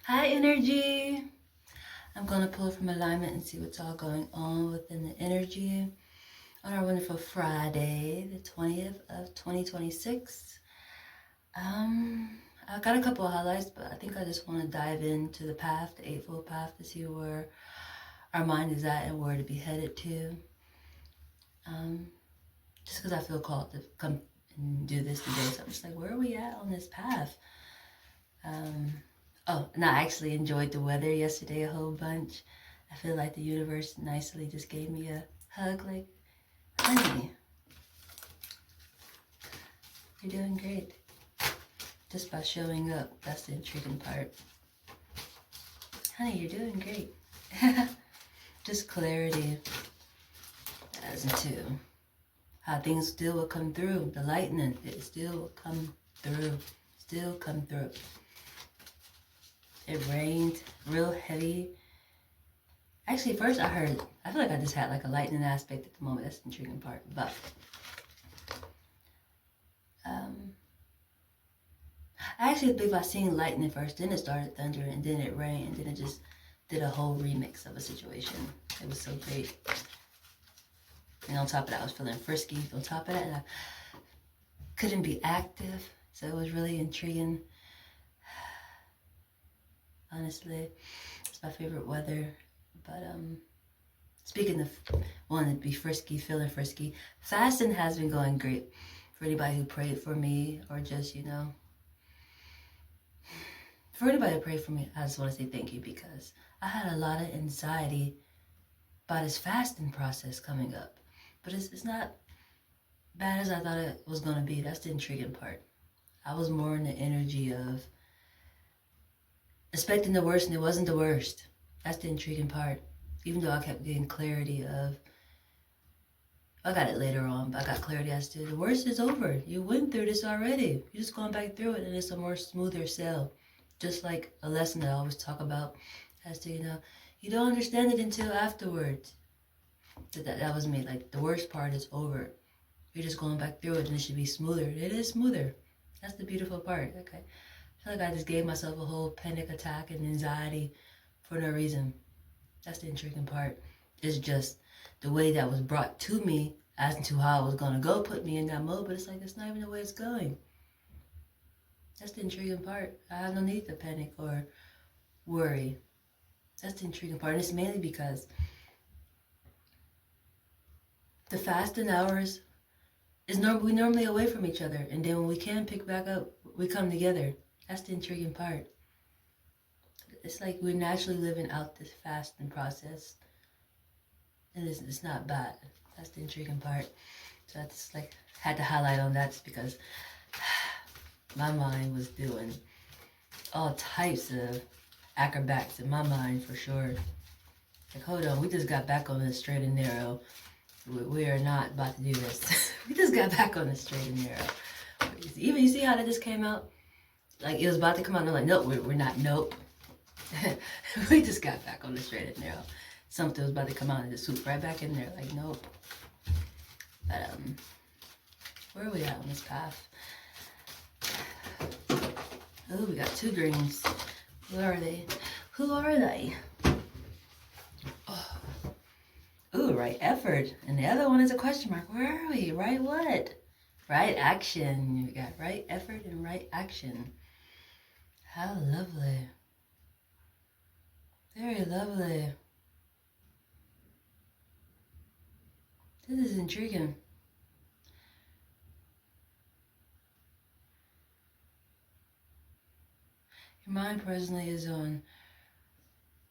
Hi, energy. I'm going to pull from alignment and see what's all going on within the energy on our wonderful Friday, the 20th of 2026. I got a couple of highlights, but I think I just want to dive into the path, the Eightfold Path, to see where our mind is at and where to be headed to. Just because I feel called to come and do this today. So I'm just like, where are we at on this path? Oh, and I actually enjoyed the weather yesterday a whole bunch. I feel like the universe nicely just gave me a hug, like, honey, you're doing great. Just by showing up, that's the intriguing part. Honey, you're doing great. Just clarity as to how things still will come through. The lightning, it still will come through. Still come through. It rained real heavy. Actually, first I feel like I just had like a lightning aspect at the moment. That's the intriguing part. But I actually believe I seen lightning first, then it started thundering, and then it rained, and then it just did a whole remix of a situation. It was so great. And on top of that, I was feeling frisky. On top of that, and I couldn't be active, so it was really intriguing. Honestly, it's my favorite weather. But speaking of wanting to be frisky, feeling frisky, fasting has been going great for anybody who prayed for me, or just, for anybody who prayed for me. I just want to say thank you, because I had a lot of anxiety about this fasting process coming up. But it's not bad as I thought it was going to be. That's the intriguing part. I was more in the energy of expecting the worst, and it wasn't the worst. That's the intriguing part. Even though I kept getting clarity of, I got it later on, but I got clarity as to the worst is over. You went through this already. You're just going back through it, and it's a more smoother sail. Just like a lesson that I always talk about as to, you don't understand it until afterwards. That was me. Like, the worst part is over. You're just going back through it, and it should be smoother. It is smoother. That's the beautiful part. Okay. I feel like I just gave myself a whole panic attack and anxiety for no reason. That's the intriguing part. It's just the way that was brought to me as to how I was going to go put me in that mode, but it's like, that's not even the way it's going. That's the intriguing part. I have no need to panic or worry. That's the intriguing part. And it's mainly because the fasting hours is we normally away from each other, and then when we can pick back up, we come together. That's the intriguing part. It's like we're naturally living out this fasting process, and it's not bad. That's the intriguing part. So I just like had to highlight on that, just because my mind was doing all types of acrobats in my mind, for sure. Like, hold on, we just got back on the straight and narrow. We are not about to do this. We just got back on the straight and narrow. Even, you see how that just came out? Like, it was about to come out, and I'm like, nope, we're not, nope. We just got back on the straight and narrow. Something was about to come out and just swoop right back in there, like, nope. But, where are we at on this path? Oh, we got two greens. Where are they? Who are they? Oh. Ooh, right effort. And the other one is a question mark. Where are we? Right what? Right action. We got right effort and right action. How lovely. Very lovely. This is intriguing. Your mind presently is on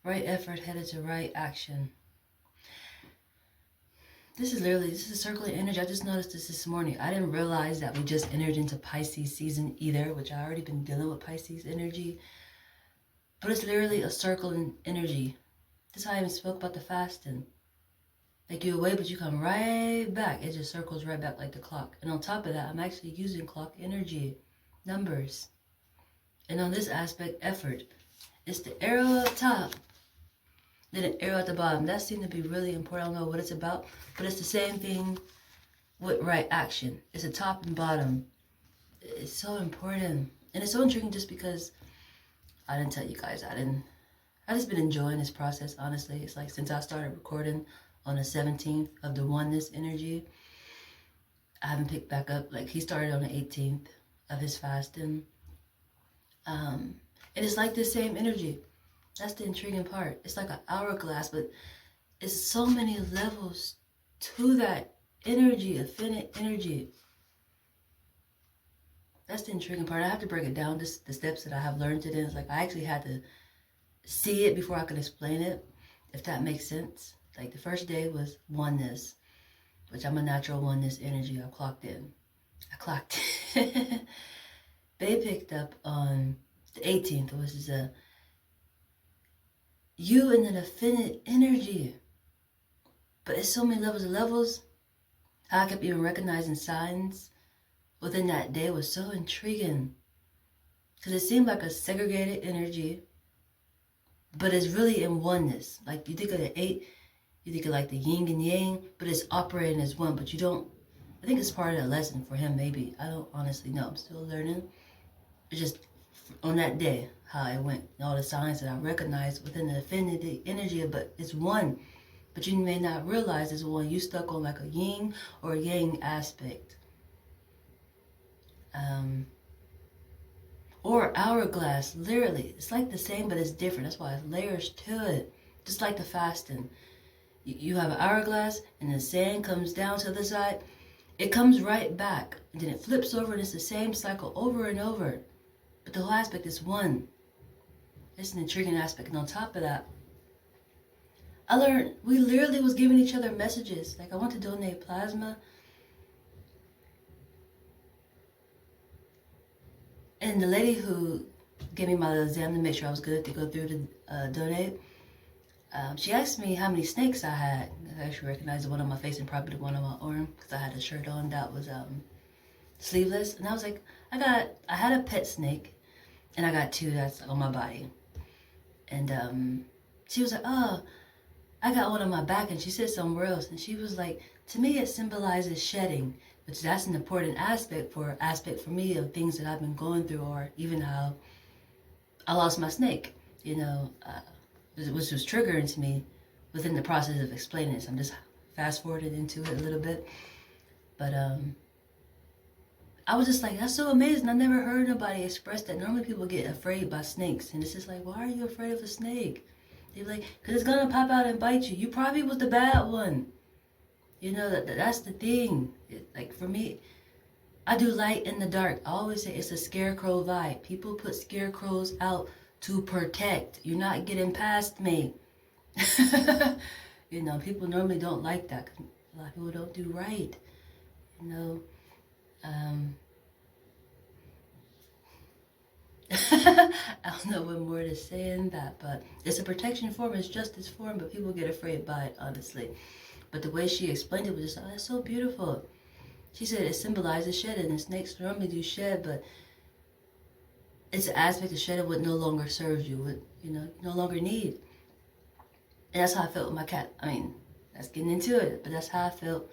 right effort headed to right action. This is circular energy. I just noticed this morning. I didn't realize that we just entered into Pisces season either, which I already been dealing with Pisces energy. But it's literally a circling energy. This is how I even spoke about the fasting. Like, you're away, but you come right back. It just circles right back like the clock. And on top of that, I'm actually using clock energy, numbers. And on this aspect, effort. It's the arrow up top, then an arrow at the bottom. That seemed to be really important. I don't know what it's about, but it's the same thing with right action. It's a top and bottom. It's so important. And it's so intriguing just because I didn't tell you guys. I just been enjoying this process, honestly. It's like since I started recording on the 17th of the oneness energy, I haven't picked back up. Like he started on the 18th of his fasting. And it's like the same energy. That's the intriguing part. It's like an hourglass, but it's so many levels to that energy, affinite energy. That's the intriguing part. I have to break it down, just the steps that I have learned it in. It's like I actually had to see it before I could explain it, if that makes sense. Like the first day was oneness, which I'm a natural oneness energy. I clocked in. They picked up on the 18th, which is a you and an affinite energy. But it's so many levels. How I kept even recognizing signs within that day was so intriguing. Because it seemed like a segregated energy, but it's really in oneness. Like you think of the 8, you think of like the yin and yang, but it's operating as one. But you don't, I think it's part of the lesson for him, maybe. I don't honestly know. I'm still learning. It's just on that day, how it went. All the signs that I recognized within the affinity energy, but it's one. But you may not realize it's one. You stuck on like a yin or a yang aspect. Or hourglass, literally. It's like the same, but it's different. That's why it's layers to it. Just like the fasting. You have an hourglass, and the sand comes down to the side. It comes right back, and then it flips over, and it's the same cycle over and over. But the whole aspect is one. It's an intriguing aspect. And on top of that, I learned we literally was giving each other messages. Like I want to donate plasma. And the lady who gave me my exam to make sure I was good to go through to donate, she asked me how many snakes I had. I actually recognized the one on my face and probably the one on my arm because I had a shirt on that was sleeveless. And I was like, I had a pet snake, and I got 2 that's on my body. And she was like, oh, I got one on my back, and she said somewhere else. And she was like, to me it symbolizes shedding. Which that's an important aspect for me of things that I've been going through, or even how I lost my snake, which was triggering to me within the process of explaining this. I'm just fast forwarding into it a little bit. But I was just like, that's so amazing. I never heard nobody express that. Normally people get afraid by snakes. And it's just like, why are you afraid of a snake? They're like, because it's going to pop out and bite you. You probably was the bad one. That's the thing. Like for me, I do light in the dark. I always say it's a scarecrow vibe. People put scarecrows out to protect. You're not getting past me. People normally don't like that. A lot of people don't do right. I don't know what more to say in that, but it's a protection form. It's justice form, but people get afraid by it, honestly. But the way she explained it was just, oh, that's so beautiful. She said it symbolizes shedding, and snakes normally do shed, but it's an aspect of shedding what no longer serves you, what no longer need. And that's how I felt with my cat. I mean, that's getting into it, but that's how I felt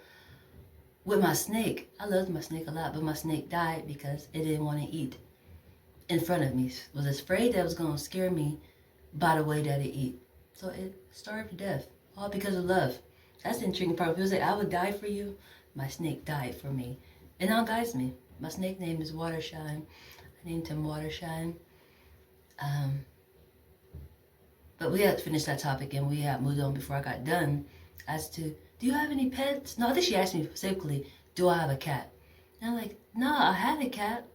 with my snake. I loved my snake a lot, but my snake died because it didn't want to eat in front of me. It was afraid that it was going to scare me by the way that it eat. So it starved to death, all because of love. That's the intriguing part. People say, I would die for you. My snake died for me. It now guides me. My snake name is Watershine. I named him Watershine. But we had to finish that topic, and we had moved on before I got done as to, do you have any pets? No, I think she asked me specifically, do I have a cat? And I'm like, no, I had a cat.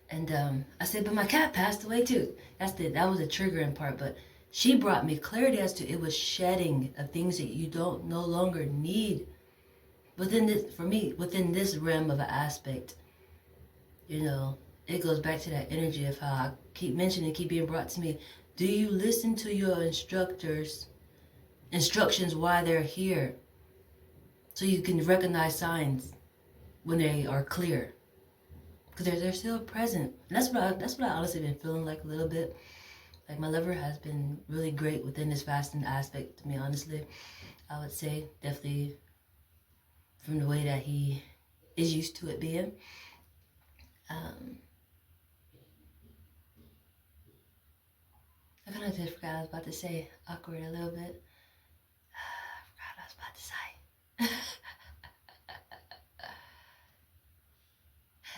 And I said, but my cat passed away too. That was the triggering part, but she brought me clarity as to it was shedding of things that you don't no longer need. Within this realm of an aspect, it goes back to that energy of how I keep mentioning, keep being brought to me. Do you listen to your instructions while they're here? So you can recognize signs when they are clear. Because they're still present. And that's what I honestly been feeling like a little bit. Like my lover has been really great within this fasting aspect to me, honestly. I would say definitely from the way that he is used to it being. kind of just forgot what I was about to say. Awkward a little bit. I forgot what I was about to say.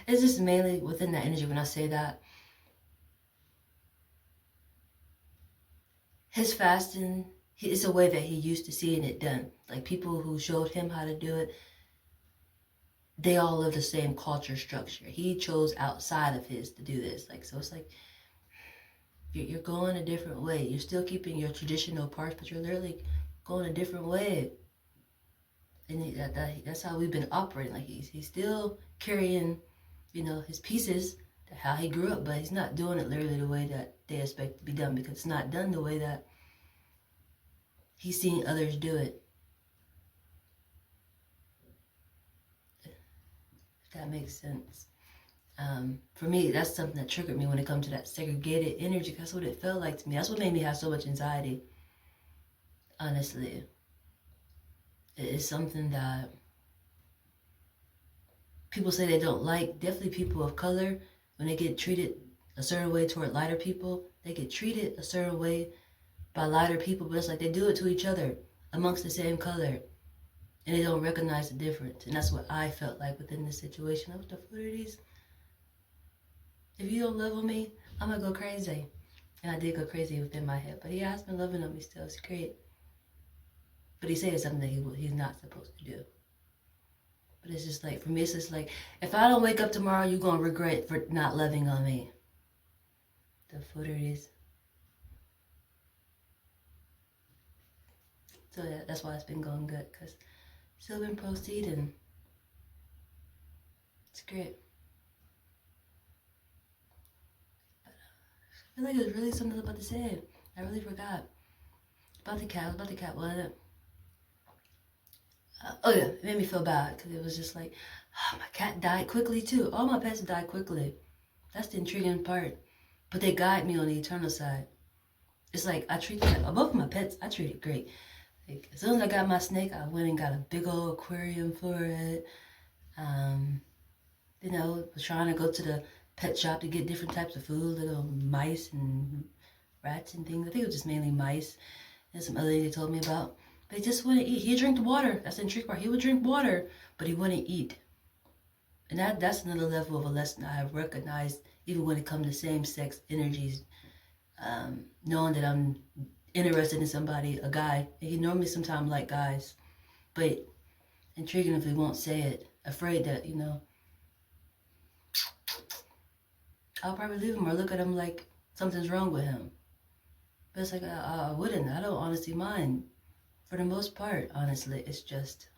It's just mainly within that energy when I say that. His fasting is a way that he used to seeing it done. Like people who showed him how to do it, they all live the same culture structure. He chose outside of his to do this. Like, so it's like you're going a different way. You're still keeping your traditional parts, but you're literally going a different way. And that's how we've been operating. Like he's still carrying, his pieces, how he grew up, but he's not doing it literally the way that they expect to be done, because it's not done the way that he's seen others do it. If that makes sense. For me, that's something that triggered me when it comes to that segregated energy. That's what it felt like to me. That's what made me have so much anxiety. Honestly, it is something that people say they don't like. Definitely people of color, when they get treated a certain way toward lighter people, they get treated a certain way by lighter people, but it's like they do it to each other amongst the same color, and they don't recognize the difference. And that's what I felt like within this situation. What the fuck are these? If you don't love on me, I'm gonna go crazy. And I did go crazy within my head, but he has been loving on me still. It's great. But he said something that he's not supposed to do. But it's just like, for me, it's just like, if I don't wake up tomorrow, you're gonna regret for not loving on me. The fuck are these? So yeah, that's why it's been going good, because still been proceeding. It's great. But I feel like there's really something about to say. I really forgot. About the cat, wasn't it? Oh yeah, it made me feel bad, because it was just like, oh, my cat died quickly too. All my pets die quickly. That's the intriguing part. But they guide me on the eternal side. It's like, I treat them, both of my pets, I treat it great. Like, as soon as I got my snake, I went and got a big old aquarium for it. Was trying to go to the pet shop to get different types of food, little mice and rats and things. I think it was just mainly mice and some other things they told me about. But he just wouldn't eat. He'd drink the water. That's the intriguing part. He would drink water, but he wouldn't eat. And that's another level of a lesson I have recognized, even when it comes to same-sex energies. Knowing that I'm interested in somebody, a guy, and he normally sometimes like guys, but intriguing if he won't say it, afraid that, I'll probably leave him or look at him like something's wrong with him. But it's like, I wouldn't. I don't honestly mind. For the most part, honestly, it's just,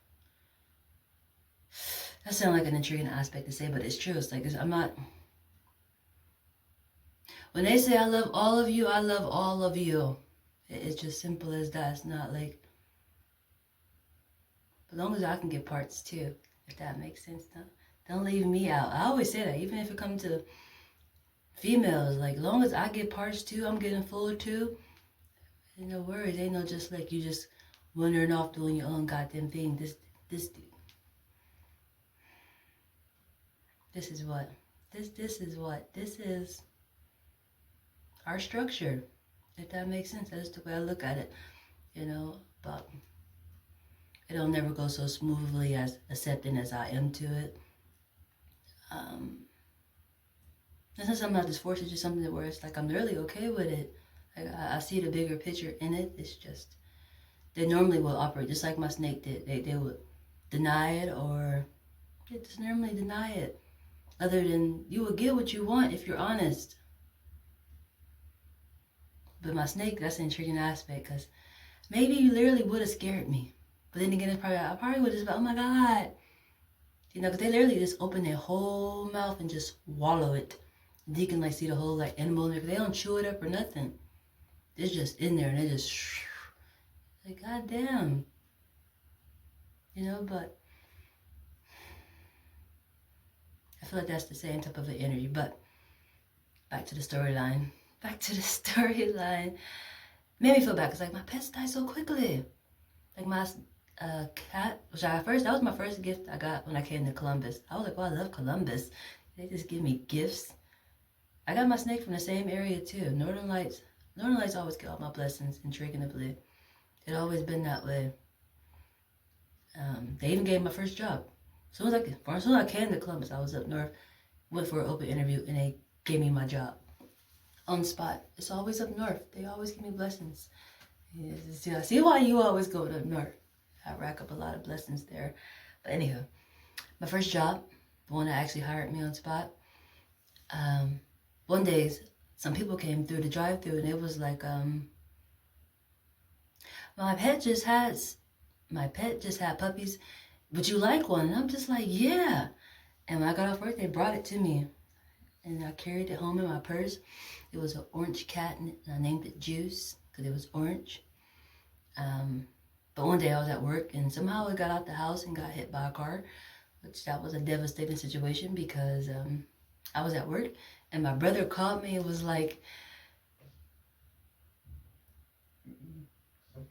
that sounds like an intriguing aspect to say, but it's true. It's like, I'm not, when they say I love all of you, I love all of you. It's just simple as that. It's not like, as long as I can get parts too, if that makes sense. Don't leave me out. I always say that, even if it comes to females, like, as long as I get parts too, I'm getting full too. Ain't no worries. Ain't no just like you just wandering off doing your own goddamn thing. This is our structure, if that makes sense. That's the way I look at it, but it'll never go so smoothly as accepting as I am to it. It's not something I just force. It's just something where it's like I'm really okay with it. Like I see the bigger picture in it. It's just, they normally will operate just like my snake did. They would deny it, or they just normally deny it. Other than, you will get what you want if you're honest. But my snake, that's an intriguing aspect, because maybe you literally would have scared me. But then again, I probably would have just been, oh my God. Because they literally just open their whole mouth and just swallow it. And you can like see the whole like animal in there, because they don't chew it up or nothing. It's just in there, and they just, like, goddamn. But I feel like that's the same type of an energy. But back to the storyline. Made me feel bad, because like my pets die so quickly. Like my cat, that was my first gift I got when I came to Columbus. I was like, oh, I love Columbus. They just give me gifts. I got my snake from the same area too, Northern Lights. Northern Lights always get all my blessings intriguingly. It always been that way. They even gave me my first job. As soon as I came to Columbus, I was up north, went for an open interview, and they gave me my job on the spot. It's always up north. They always give me blessings. Yeah, see why you always go up north. I rack up a lot of blessings there. But anyhow, my first job, the one that actually hired me on the spot, one day some people came through the drive-through and it was like, my pet just had puppies. Would you like one? And I'm just like, yeah. And when I got off work, they brought it to me. And I carried it home in my purse. It was an orange cat, and I named it Juice because it was orange. But one day I was at work, and somehow I got out the house and got hit by a car, which that was a devastating situation because I was at work, and my brother called me and was like,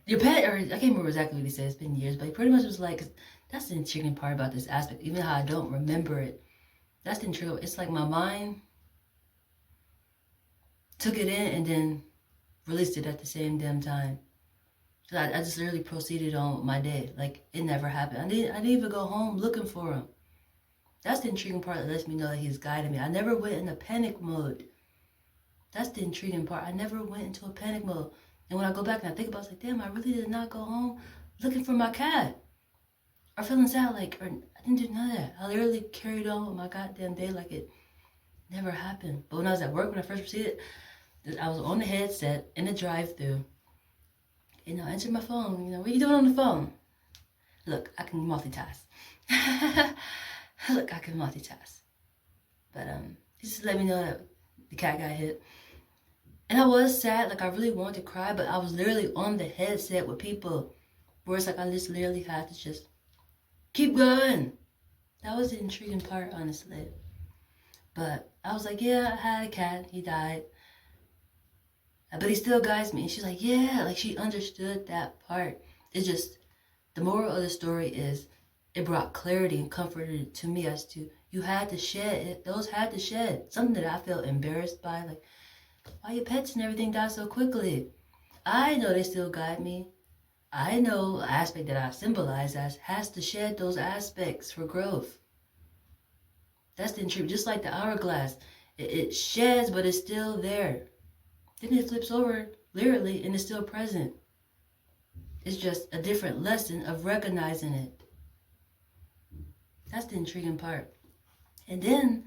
your pet, or I can't remember exactly what he said, it's been years, but he pretty much was like, that's the intriguing part about this aspect, even how I don't remember it. That's the intriguing, it's like my mind took it in and then released it at the same damn time. So I just literally proceeded on my day, like it never happened. I didn't even go home looking for him. That's the intriguing part that lets me know that he's guiding me. I never went in a panic mode. That's the intriguing part. I never went into a panic mode. And when I go back and I think about it, it's like, damn, I really did not go home looking for my cat. Or feeling sad, like, or I didn't do none of that. I literally carried on with my goddamn day like it never happened. But when I was at work, when I first proceeded, I was on the headset in the drive-thru. You know, I answered my phone. You know, what are you doing on the phone? Look, I can multitask. Look, I can multitask. But he just let me know that the cat got hit. And I was sad, like I really wanted to cry, but I was literally on the headset with people where it's like I just literally had to just keep going. That was the intriguing part, honestly. But I was like, yeah, I had a cat, he died. But he still guides me. And she's like, yeah, like she understood that part. It's just, the moral of the story is, it brought clarity and comfort to me as to, you had to shed it. Those had to shed. Something that I felt embarrassed by, like, why your pets and everything die so quickly? I know they still guide me. I know the aspect that I symbolize as has to shed those aspects for growth. That's the intrigue. Just like the hourglass. It sheds, but it's still there. Then it flips over, literally, and it's still present. It's just a different lesson of recognizing it. That's the intriguing part. And then,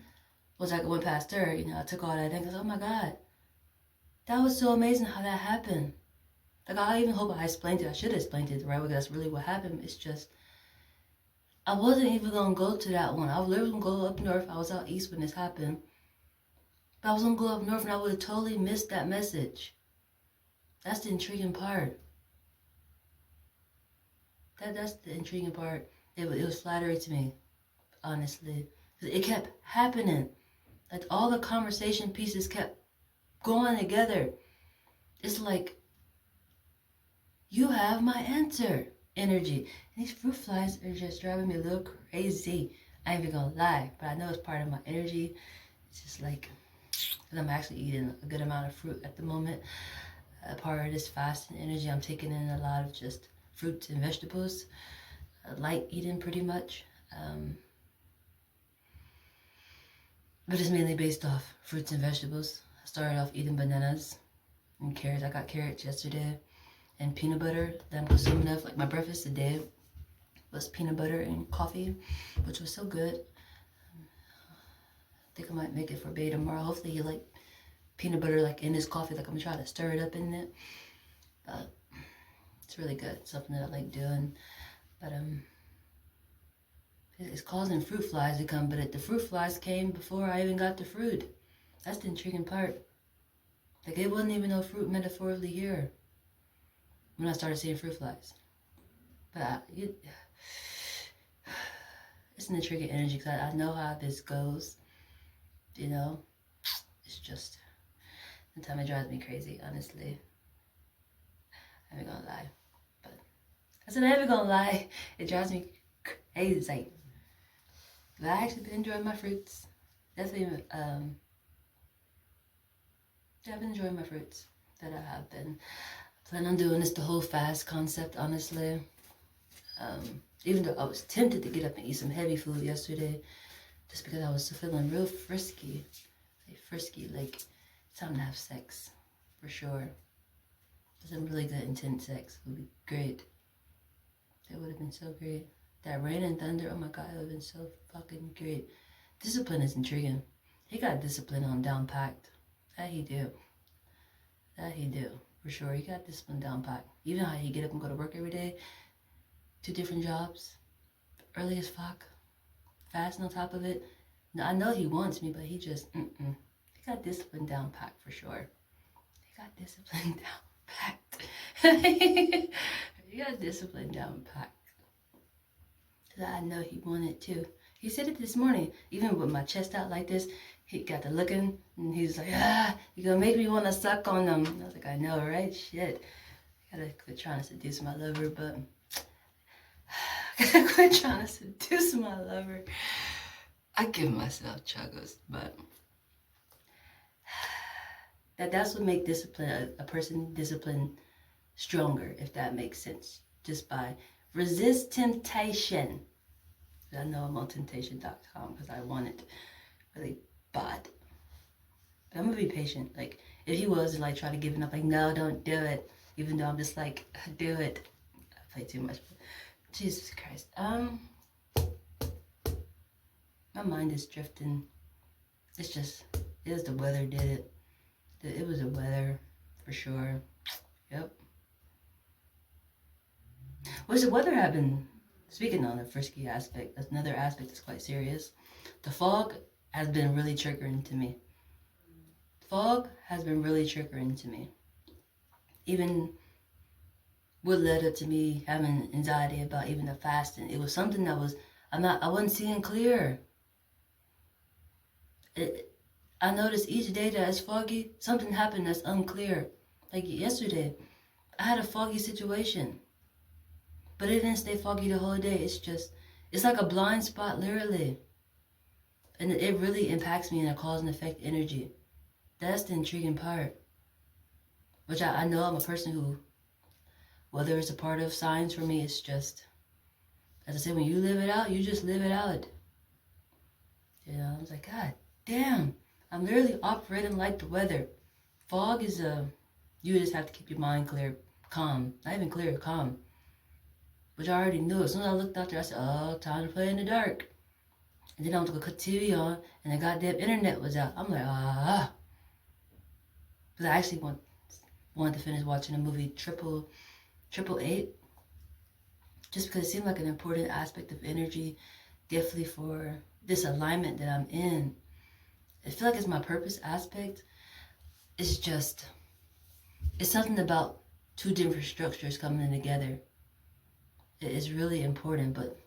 once I went past her, you know, I took all that in, because, oh my God, that was so amazing how that happened. Like, I even hope I explained it. I should have explained it the right way, because that's really what happened. It's just, I wasn't even going to go to that one. I was literally going to go up north. I was out east when this happened. But I was going to go up north, and I would have totally missed that message. That's the intriguing part. That's the intriguing part. It was flattering to me, honestly. It kept happening. Like, all the conversation pieces kept going together. It's like, you have my answer energy. And these fruit flies are just driving me a little crazy. I ain't even gonna lie, but I know it's part of my energy. It's just like, because I'm actually eating a good amount of fruit at the moment. A part of this fasting energy, I'm taking in a lot of just fruits and vegetables. Light eating, pretty much. But it's mainly based off fruits and vegetables. I started off eating bananas and carrots. I got carrots yesterday. And peanut butter that I'm consuming of. Like, my breakfast today was peanut butter and coffee, which was so good. I think I might make it for Bay tomorrow. Hopefully he like peanut butter like in his coffee. Like, I'm gonna try to stir it up in it. But it's really good. It's something that I like doing. But it's causing fruit flies to come. But the fruit flies came before I even got the fruit. That's the intriguing part. Like, it wasn't even no fruit metaphorically here when I started seeing fruit flies. But it's an intriguing energy, because I know how this goes. You know, it's just, sometimes it drives me crazy, honestly. I ain't gonna lie. But I said I ain't gonna lie. It drives me crazy. But I actually been enjoying my fruits. Definitely, I've been enjoying my fruits. that I have been. I plan on doing this the whole fast concept, honestly. Even though I was tempted to get up and eat some heavy food yesterday, just because I was feeling real frisky. Like time to have sex, for sure. Some really good intense sex would be great. That would have been so great. That rain and thunder, oh my god, it would have been so fucking great. Discipline is intriguing. He got discipline on down packed. That he do. For sure. He got discipline down packed. Even how he get up and go to work every day. 2 different jobs. Early as fuck. Fasting on top of it. Now, I know he wants me, but he just, He got discipline down packed for sure. He got discipline down packed. He got discipline down packed. I know he wanted to. He said it this morning, even with my chest out like this. He got to looking, and he was like, you're gonna make me want to suck on them. I was like, I know, right? Shit. I gotta quit trying to seduce my lover, but I gotta quit trying to seduce my lover. I give myself chuggles, but that's what makes discipline, a person disciplined stronger, if that makes sense. Just by resist temptation. I know I'm on temptation.com because I want it really bad. But I'm gonna be patient. Like, if he was like try to give it up, like, no, don't do it. Even though I'm just like, do it. I play too much. Jesus Christ. My mind is drifting. It was the weather did it. It was the weather, for sure. Yep. Which the weather have been, speaking on the frisky aspect, that's another aspect that's quite serious. The fog has been really triggering to me. Fog has been really triggering to me. Even what led up to me having anxiety about even the fasting. It was something that I wasn't seeing clear. I noticed each day that it's foggy, something happened that's unclear. Like yesterday, I had a foggy situation. But it didn't stay foggy the whole day. It's like a blind spot, literally. And it really impacts me in a cause and effect energy. That's the intriguing part. Which I know I'm a person who, whether it's a part of science for me, it's just, as I said, when you live it out, you just live it out. You know, I was like, God damn, I'm literally operating like the weather. Fog is you just have to keep your mind clear, calm. Not even clear, calm. Which I already knew. As soon as I looked out there, I said, oh, time to play in the dark. And then I went to go cut TV on, and the goddamn internet was out. I'm like, Because I actually wanted to finish watching the movie Triple Eight. Just because it seemed like an important aspect of energy, definitely for this alignment that I'm in. I feel like it's my purpose aspect. It's something about 2 different structures coming together. It's really important, but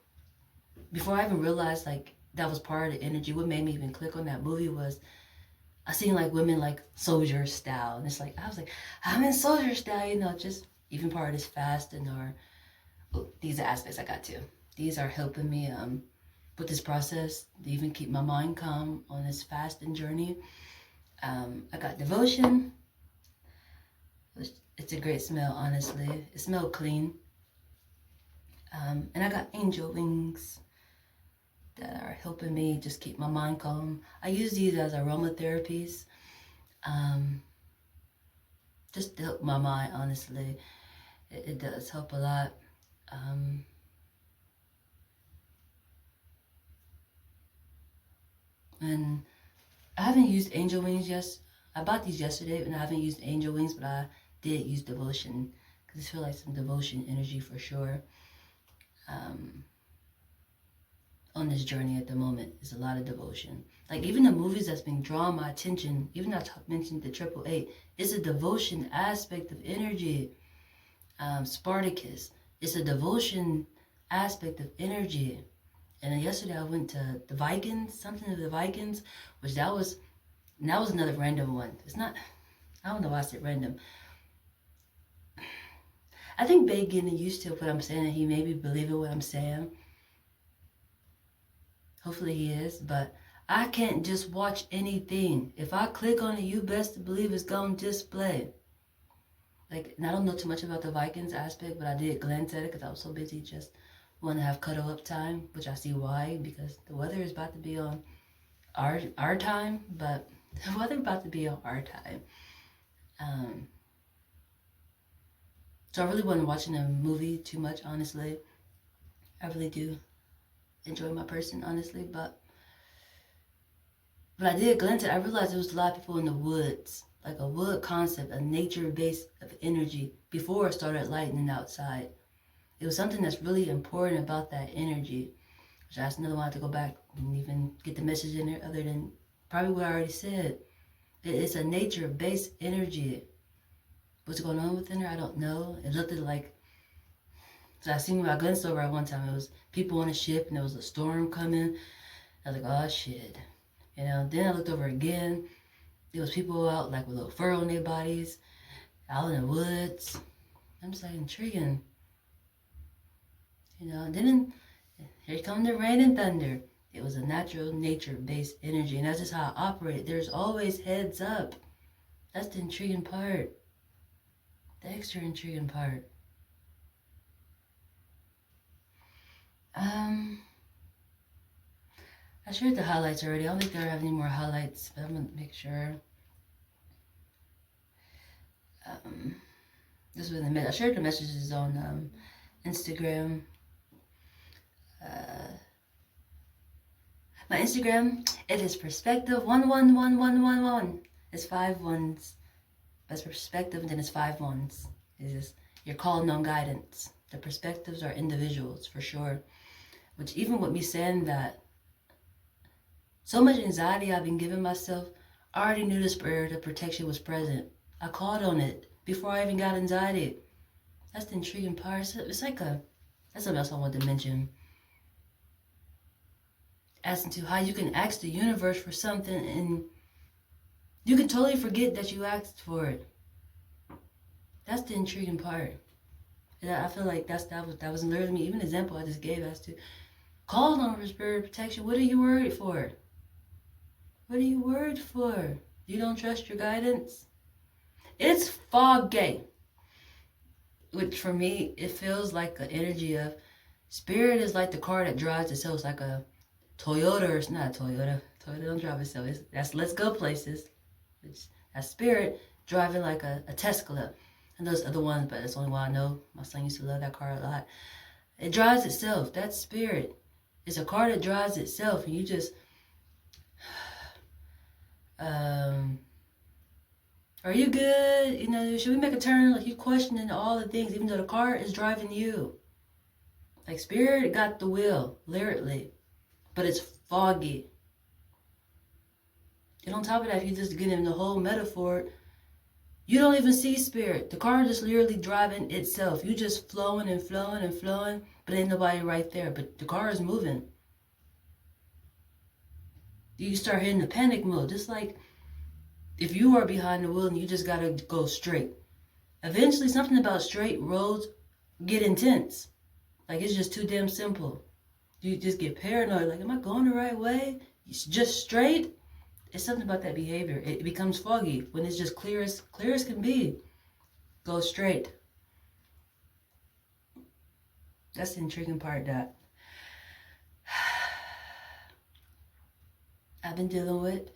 before I even realized like that was part of the energy, what made me even click on that movie was I seen like women like soldier style, and it's like I was like, I'm in soldier style, you know, just even part of this fasting or these aspects I got to. These are helping me with this process to even keep my mind calm on this fasting journey. I got devotion. It's a great smell, honestly. It smelled clean. And I got angel wings that are helping me just keep my mind calm. I use these as aromatherapies, just to help my mind, honestly. It does help a lot. And I haven't used angel wings yet. I bought these yesterday, and I haven't used angel wings, but I did use devotion, because I feel like some devotion energy for sure. On this journey at the moment is a lot of devotion. Like even the movies that's been drawing my attention, even I mentioned the 888, it's a devotion aspect of energy. Spartacus, it's a devotion aspect of energy. And then yesterday I went to the Vikings, something of the Vikings, which that was another random one. It's not, I don't know why I said random. I think Bay getting used to what I'm saying, and he may be believing what I'm saying. Hopefully he is, but I can't just watch anything. If I click on it, you best to believe it's going to display. Like, and I don't know too much about the Vikings aspect, but I did glance at it because I was so busy just wanting to have cuddle up time, which I see why, because the weather is about to be on our time, but the weather about to be on our time. Um, so I really wasn't watching a movie too much, honestly. I really do enjoy my person, honestly, but I did glance at it. I realized there was a lot of people in the woods, like a wood concept, a nature base of energy before it started lightning outside. It was something that's really important about that energy, which I another one to go back and even get the message in there other than probably what I already said. It's a nature-based energy. What's going on within her, I don't know. It looked like, so I seen when I glanced over at one time, it was people on a ship and there was a storm coming. I was like, oh shit. You know, then I looked over again. There was people out like with a little fur on their bodies, out in the woods. I'm just like intriguing. You know, and then here come the rain and thunder. It was a natural nature-based energy, and that's just how I operate. There's always heads up. That's the intriguing part. The extra intriguing part. I shared the highlights already. I don't think they have any more highlights, but I'm gonna make sure. This was in the I shared the messages on Instagram. My Instagram, it is perspective 111111. It's 5 ones. That's perspective, and then it's 5 ones. It's just you're calling on guidance. The perspectives are individuals for sure. Which even with me saying that, so much anxiety I've been giving myself, I already knew the spirit of protection was present. I called on it before I even got anxiety. That's the intriguing part. It's like that's something else I wanted to mention. As into how you can ask the universe for something and you can totally forget that you asked for it. That's the intriguing part. And I feel like that was literally me. Even an example I just gave as to call on for spirit protection. What are you worried for? What are you worried for? You don't trust your guidance? It's foggy. Which for me, it feels like an energy of spirit is like the car that drives itself. It's like a Toyota, or it's not a Toyota. Toyota don't drive itself. That's let's go places. That's spirit driving like a Tesla. And those other ones, but that's the only one I know. My son used to love that car a lot. It drives itself. That's spirit. It's a car that drives itself, and you just are you good? You know, should we make a turn? Like you questioning all the things, even though the car is driving you. Like spirit got the wheel, literally, but it's foggy. And on top of that, if you just get in the whole metaphor, you don't even see spirit. The car is just literally driving itself. You just flowing and flowing and flowing, but ain't nobody right there. But the car is moving. You start hitting the panic mode. Just like if you are behind the wheel and you just gotta go straight. Eventually, something about straight roads get intense. Like it's just too damn simple. You just get paranoid. Like, am I going the right way? It's just straight. It's something about that behavior. It becomes foggy when it's just clear as can be. Go straight. That's the intriguing part that I've been dealing with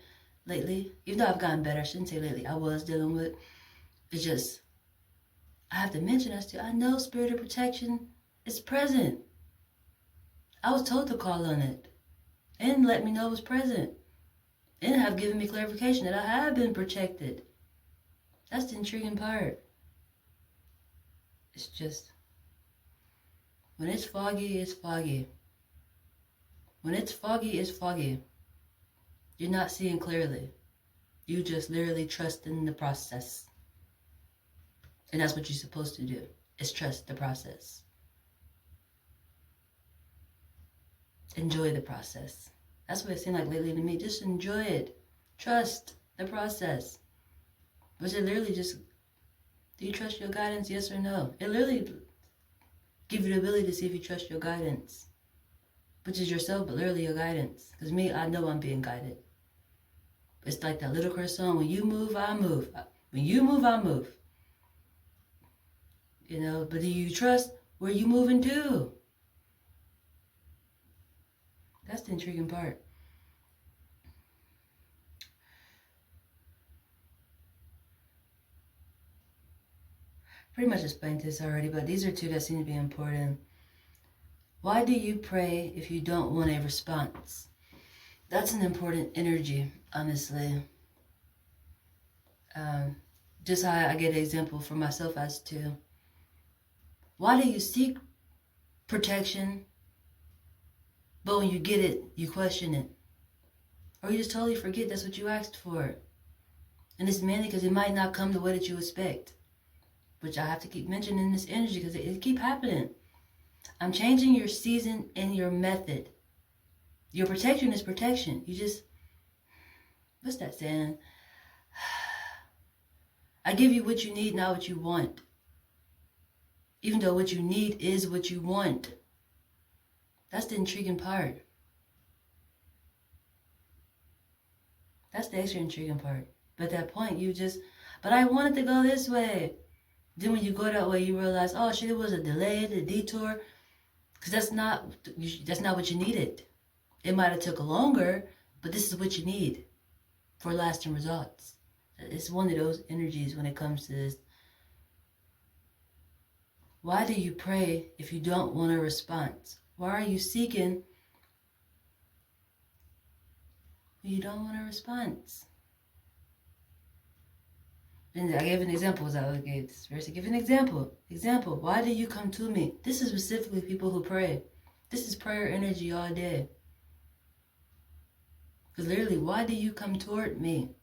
lately. Even though I've gotten better, I shouldn't say lately. I was dealing with. It's just I have to mention as to I know spirit of protection is present. I was told to call on it and let me know it was present. And have given me clarification that I have been protected. That's the intriguing part. It's just, when it's foggy, it's foggy. When it's foggy, it's foggy. You're not seeing clearly. You just literally trust in the process. And that's what you're supposed to do, is trust the process. Enjoy the process. That's what it seemed like lately to me. Just enjoy it. Trust the process. Which it literally just, do you trust your guidance, yes or no? It literally gives you the ability to see if you trust your guidance. Which is yourself, but literally your guidance. Because me, I know I'm being guided. It's like that Ludacris song, when you move, I move. When you move, I move. you know, but do you trust where you moving to? That's the intriguing part. Pretty much explained this already, but these are two that seem to be important. Why do you pray if you don't want a response? That's an important energy, honestly. Just how I get an example for myself as to, why do you seek protection, but when you get it, you question it? Or you just totally forget that's what you asked for. And it's mainly because it might not come the way that you expect. Which I have to keep mentioning this energy because it keep happening. I'm changing your season and your method. Your protection is protection. You just, what's that saying? I give you what you need, not what you want. Even though what you need is what you want. That's the intriguing part. That's the extra intriguing part. But at that point, you just, but I wanted to go this way. Then when you go that way, you realize, oh shit, it was a delay, a detour. Because that's not what you needed. It might have took longer, but this is what you need for lasting results. It's one of those energies when it comes to this. Why do you pray if you don't want a response? Why are you seeking when you don't want a response? And I gave an example as I gave this verse. I give an example. Example, why do you come to me? This is specifically people who pray. This is prayer energy all day. Because literally, why do you come toward me?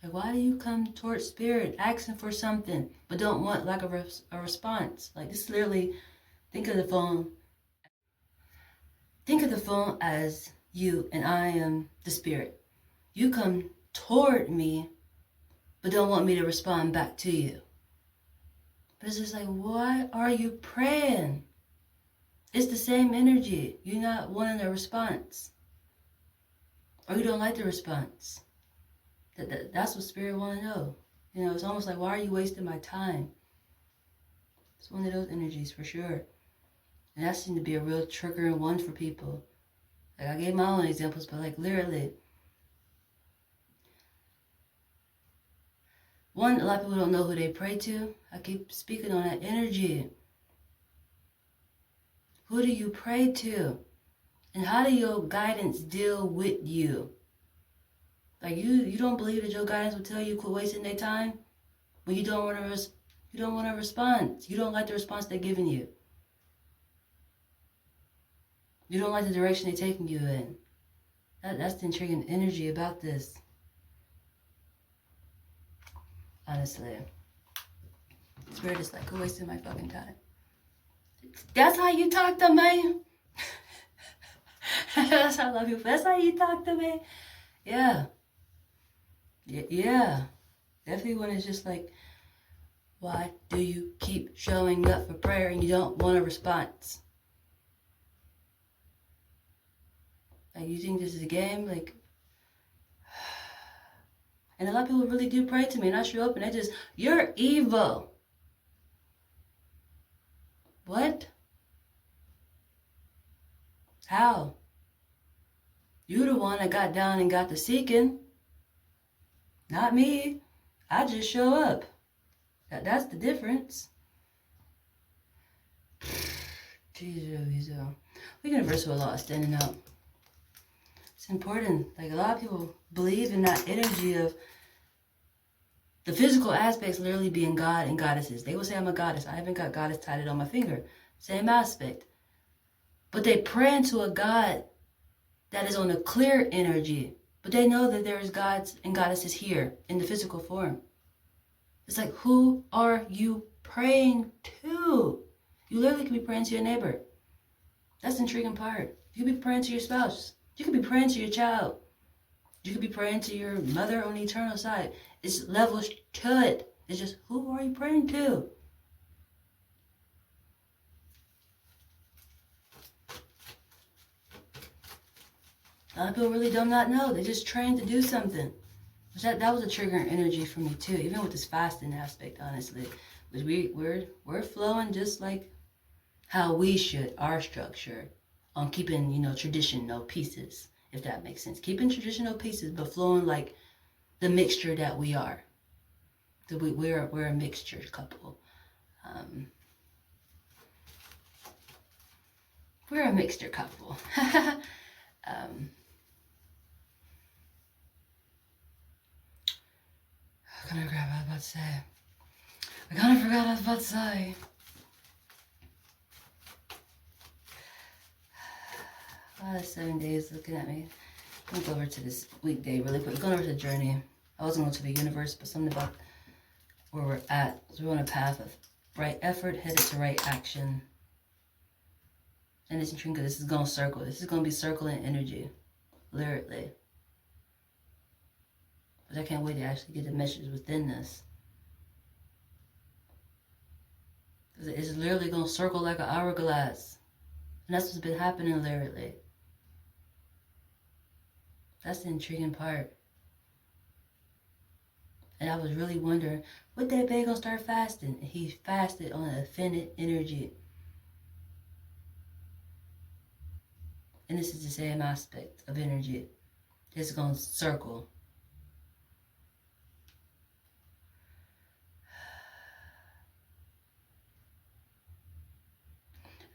Like, why do you come toward spirit, asking for something, but don't want like a response? Like, this is literally, think of the phone. Think of the phone as you and I am the spirit. You come toward me, but don't want me to respond back to you. But it's just like, why are you praying? It's the same energy. You're not wanting a response. Or you don't like the response. That's what spirit want to know. You know, it's almost like, why are you wasting my time? It's one of those energies for sure. And that seemed to be a real triggering one for people. Like, I gave my own examples, but like literally, one, a lot of people don't know who they pray to. I keep speaking on that energy. Who do you pray to? And how do your guidance deal with you? Like, you don't believe that your guidance will tell you quit wasting their time? When you don't want to respond. You don't like the response they're giving you. You don't like the direction they're taking you in. That's the intriguing energy about this. Honestly. Spirit is like, quit wasting my fucking time. That's how you talk to me? That's how I love you. That's how you talk to me? Yeah. Yeah. Definitely when it's just like, why do you keep showing up for prayer and you don't want a response? Like, you think this is a game? Like, and a lot of people really do pray to me and I show up and they just, you're evil. What? How? You the one that got down and got the seeking. Not me. I just show up. That's the difference. Jesus. The universal law is standing up. It's important. Like, a lot of people believe in that energy of the physical aspects literally being God and goddesses. They will say I'm a goddess. I haven't got goddess tatted on my finger. Same aspect. But they pray into a God that is on a clear energy. But they know that there is gods and goddesses here in the physical form. It's like, who are you praying to? You literally could be praying to your neighbor. That's the intriguing part. You could be praying to your spouse. You could be praying to your child. You could be praying to your mother on the eternal side. It's levels to it. It's just, who are you praying to? A lot of people really do not know. They're just trained to do something. That was a triggering energy for me too, even with this fasting aspect, honestly. We're flowing just like how we should, our structure, on keeping, traditional pieces, if that makes sense. Keeping traditional pieces, but flowing like the mixture that we are. So we're a mixture couple. We're a mixture couple. I'm gonna grab what I was about to say. I kind of forgot what I was about to say. Oh, 7 days looking at me. I'm gonna go over to this weekday really quick. Going over to the journey. I wasn't going to the universe, but something about where we're at. So we're on a path of right effort, headed to right action. And this Trinka, this is going to circle. This is going to be circling energy, literally. But I can't wait to actually get the message within this. It's literally going to circle like an hourglass. And that's what's been happening literally. That's the intriguing part. And I was really wondering, what that baby gonna start fasting? And he fasted on an affinite energy. And this is the same aspect of energy. It's gonna circle.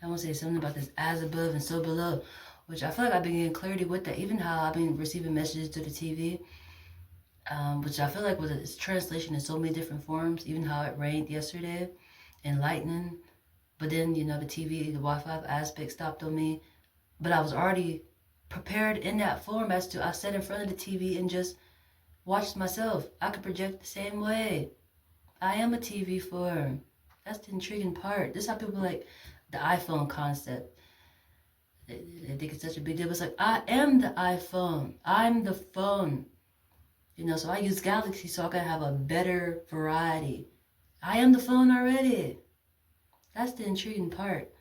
I want to say something about this as above and so below, which I feel like I've been getting clarity with that. Even how I've been receiving messages to the TV, which I feel like was its translation in so many different forms. Even how it rained yesterday and lightning, but then the TV, the Wi-Fi aspect stopped on me. But I was already prepared in that form as to I sat in front of the TV and just watched myself. I could project the same way. I am a TV form. That's the intriguing part. This is how people like the iPhone concept. They think it's such a big deal. It's like, I am the iPhone. I'm the phone. So I use Galaxy so I can have a better variety. I am the phone already. That's the intriguing part.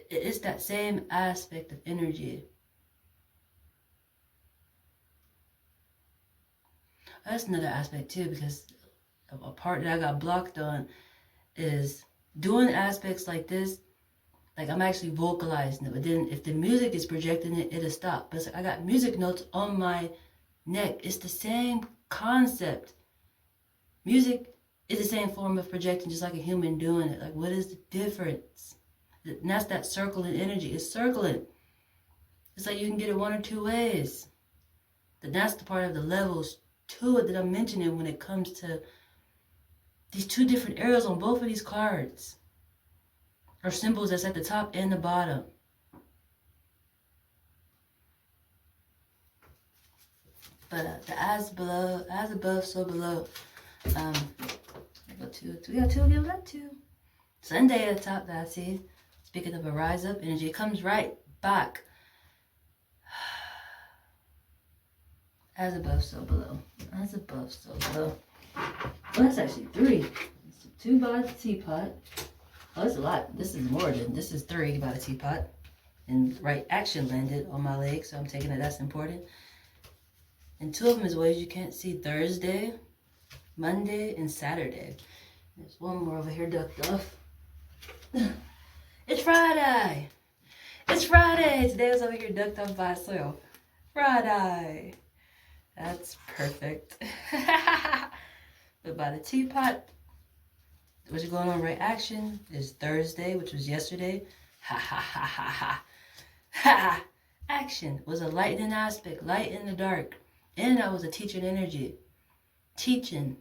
It's that same aspect of energy. That's another aspect too, because a part that I got blocked on is doing aspects like this. Like I'm actually vocalizing it, but then if the music is projecting it, it'll stop. But it's like I got music notes on my neck. It's the same concept. Music is the same form of projecting, just like a human doing it. Like, what is the difference? And that's that circling energy. It's circling. It's like you can get it one or two ways. That's the part of the levels to it that I'm mentioning when it comes to these two different arrows on both of these cards. Or symbols that's at the top and the bottom. But the as below, as above, so below. We got two. We got two. Sunday at the top that I see. Speaking of a rise up energy, it comes right back. As above, so below. As above, so below. Well, that's actually three. It's 2 by the teapot. Oh, that's a lot. This is more than, this is 3 by the teapot. And right action landed on my leg, so I'm taking it, that's important. And 2 of them is ways you can't see: Thursday, Monday, and Saturday. There's one more over here ducked off. It's Friday. It's Friday. Today I was over here ducked off by itself. Friday. That's perfect. But by the teapot, what's going on right action is Thursday, which was yesterday. Ha ha ha ha ha. Ha! Action was a lightning aspect, light in the dark. And I was a teaching energy. Teaching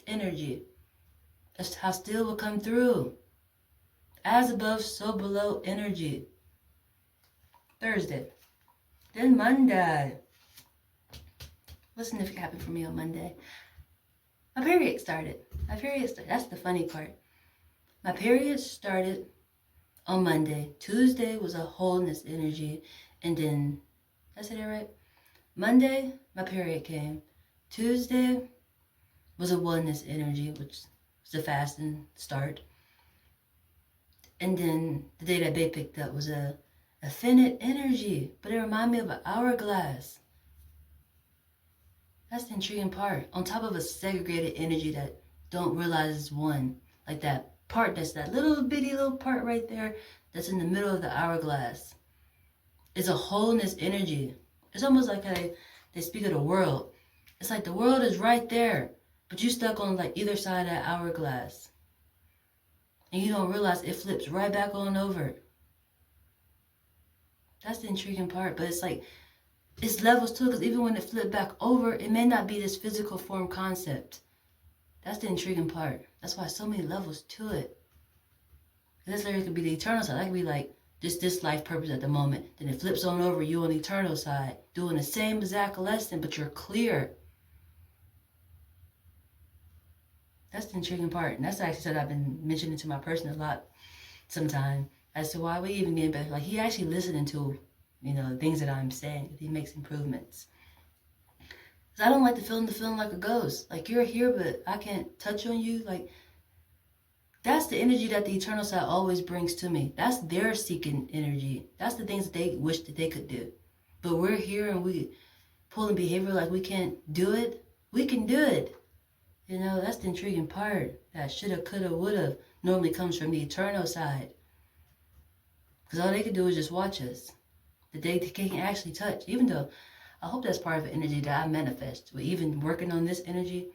energy. That's how still will come through. As above, so below energy. Thursday. Then Monday. What's significant happened for me on Monday? My period started. That's the funny part. My period started on Monday. Tuesday was a wholeness energy. And then, did I say that right? Monday, my period came. Tuesday was a oneness energy, which was a fasting start. And then the day that babe picked up was a finite energy. But it reminded me of an hourglass. That's the intriguing part. On top of a segregated energy that don't realize it's one. Like that part, that's that little bitty little part right there that's in the middle of the hourglass. It's a wholeness energy. It's almost like how they speak of the world. It's like the world is right there, but you stuck on like either side of that hourglass. And you don't realize it flips right back on over. That's the intriguing part, but it's like, it's levels to it, because even when it flipped back over, it may not be this physical form concept. That's the intriguing part. That's why so many levels to it. This literally could be the eternal side. That could be like just this life purpose at the moment. Then it flips on over, you on the eternal side, doing the same exact lesson, but you're clear. That's the intriguing part. And that's actually something I've been mentioning to my person a lot sometimes, as to why we even get better. Like, he actually listening to, the things that I'm saying. He makes improvements. Because I don't like the feeling like a ghost. Like, you're here, but I can't touch on you. Like, that's the energy that the eternal side always brings to me. That's their seeking energy. That's the things that they wish that they could do. But we're here and we pulling behavior like we can't do it. We can do it. That's the intriguing part. That shoulda, coulda, woulda normally comes from the eternal side. Because all they can do is just watch us. That they can actually touch. Even though I hope that's part of the energy that I manifest. With even working on this energy.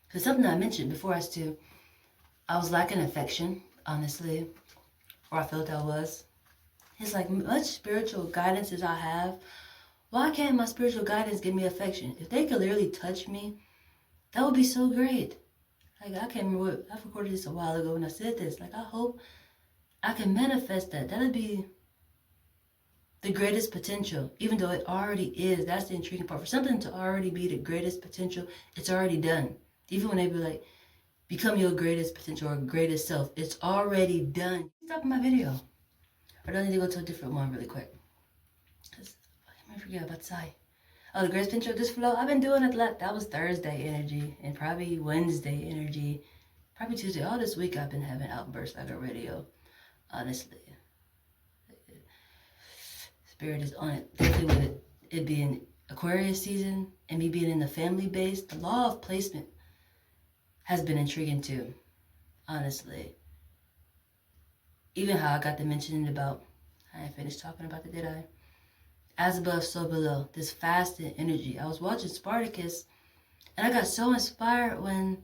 Because something I mentioned before as to, I was lacking affection, honestly. Or I felt I was. It's like, much spiritual guidance as I have, why can't my spiritual guidance give me affection? If they could literally touch me, that would be so great. Like, I can't remember what, I've recorded this a while ago when I said this. Like, I hope I can manifest that. That'd be the greatest potential, even though it already is. That's the intriguing part. For something to already be the greatest potential, it's already done. Even when they be like, become your greatest potential or greatest self, it's already done. Stop my video. Or do I need to go to a different one really quick? Because I forget about Sai. Oh, the greatest potential of this flow. I've been doing it. That was Thursday energy and probably Wednesday energy. Probably Tuesday. All this week I've been having outbursts like a radio. Honestly. Spirit is on it. Definitely with it being Aquarius season and me being in the family base, the law of placement has been intriguing too, honestly. Even how I got to mention about, I ain't finished talking about it, did I? As above, so below. This fasting energy. I was watching Spartacus and I got so inspired when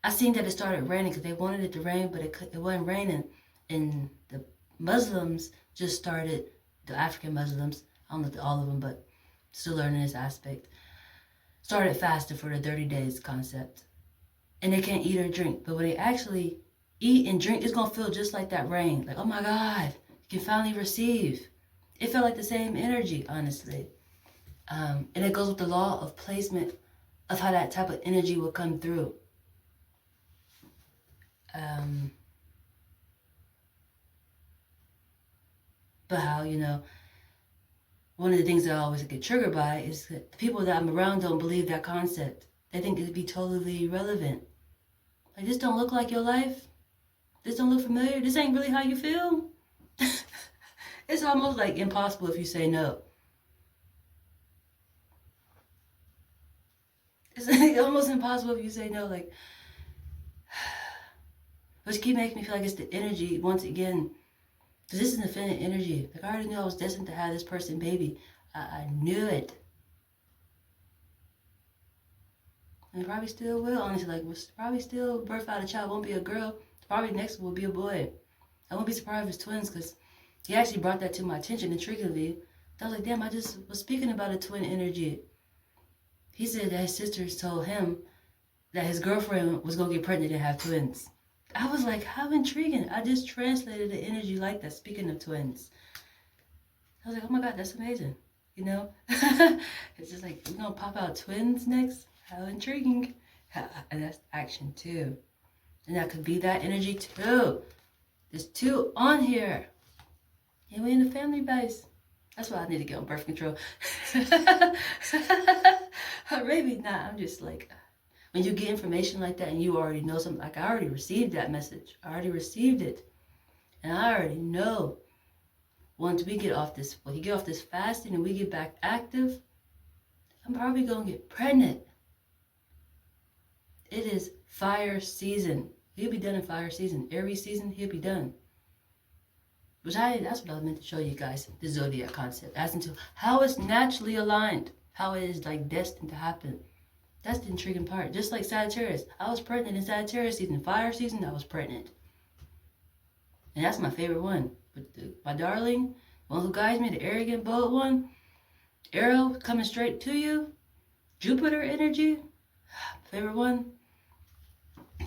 I seen that it started raining, because they wanted it to rain, but it wasn't raining. And the Muslims just started, the African Muslims, I don't know all of them, but still learning this aspect, started fasting for the 30 days concept. And they can't eat or drink. But when they actually eat and drink, it's going to feel just like that rain. Like, oh my God, you can finally receive. It felt like the same energy, honestly. And it goes with the law of placement of how that type of energy will come through. But how, one of the things that I always get triggered by is that the people that I'm around don't believe that concept. They think it'd be totally irrelevant. Like, this don't look like your life. This don't look familiar. This ain't really how you feel. It's almost like impossible if you say no. It's like almost impossible if you say no. Like, which keep making me feel like it's the energy once again. Because this is infinite energy. Like, I already knew I was destined to have this person baby. I knew it. And probably still will, honestly. Like, we'll probably still birth out a child. Won't be a girl. Probably next will be a boy. I won't be surprised if it's twins, because he actually brought that to my attention intriguingly. I was like, damn, I just was speaking about a twin energy. He said that his sisters told him that his girlfriend was going to get pregnant and have twins. I was like, how intriguing. I just translated the energy like that, speaking of twins. I was like, oh my God, that's amazing. It's just like, we're going to pop out twins next? How intriguing. And that's action too. And that could be that energy too. There's two on here. And we're in the family base. That's why I need to get on birth control. Maybe not. I'm just like, when you get information like that and you already know something, like, I already received that message. I already received it. And I already know once we get off this, when you get off this fasting and we get back active, I'm probably going to get pregnant. It is fire season. He'll be done in fire season. Aries season, he'll be done. That's what I was meant to show you guys, the zodiac concept. As into how it's naturally aligned. How it is like destined to happen. That's the intriguing part. Just like Sagittarius. I was pregnant in Sagittarius season. Fire season, I was pregnant. And that's my favorite one. But my darling, one who guides me, the arrogant, bold one. Arrow coming straight to you. Jupiter energy. Favorite one.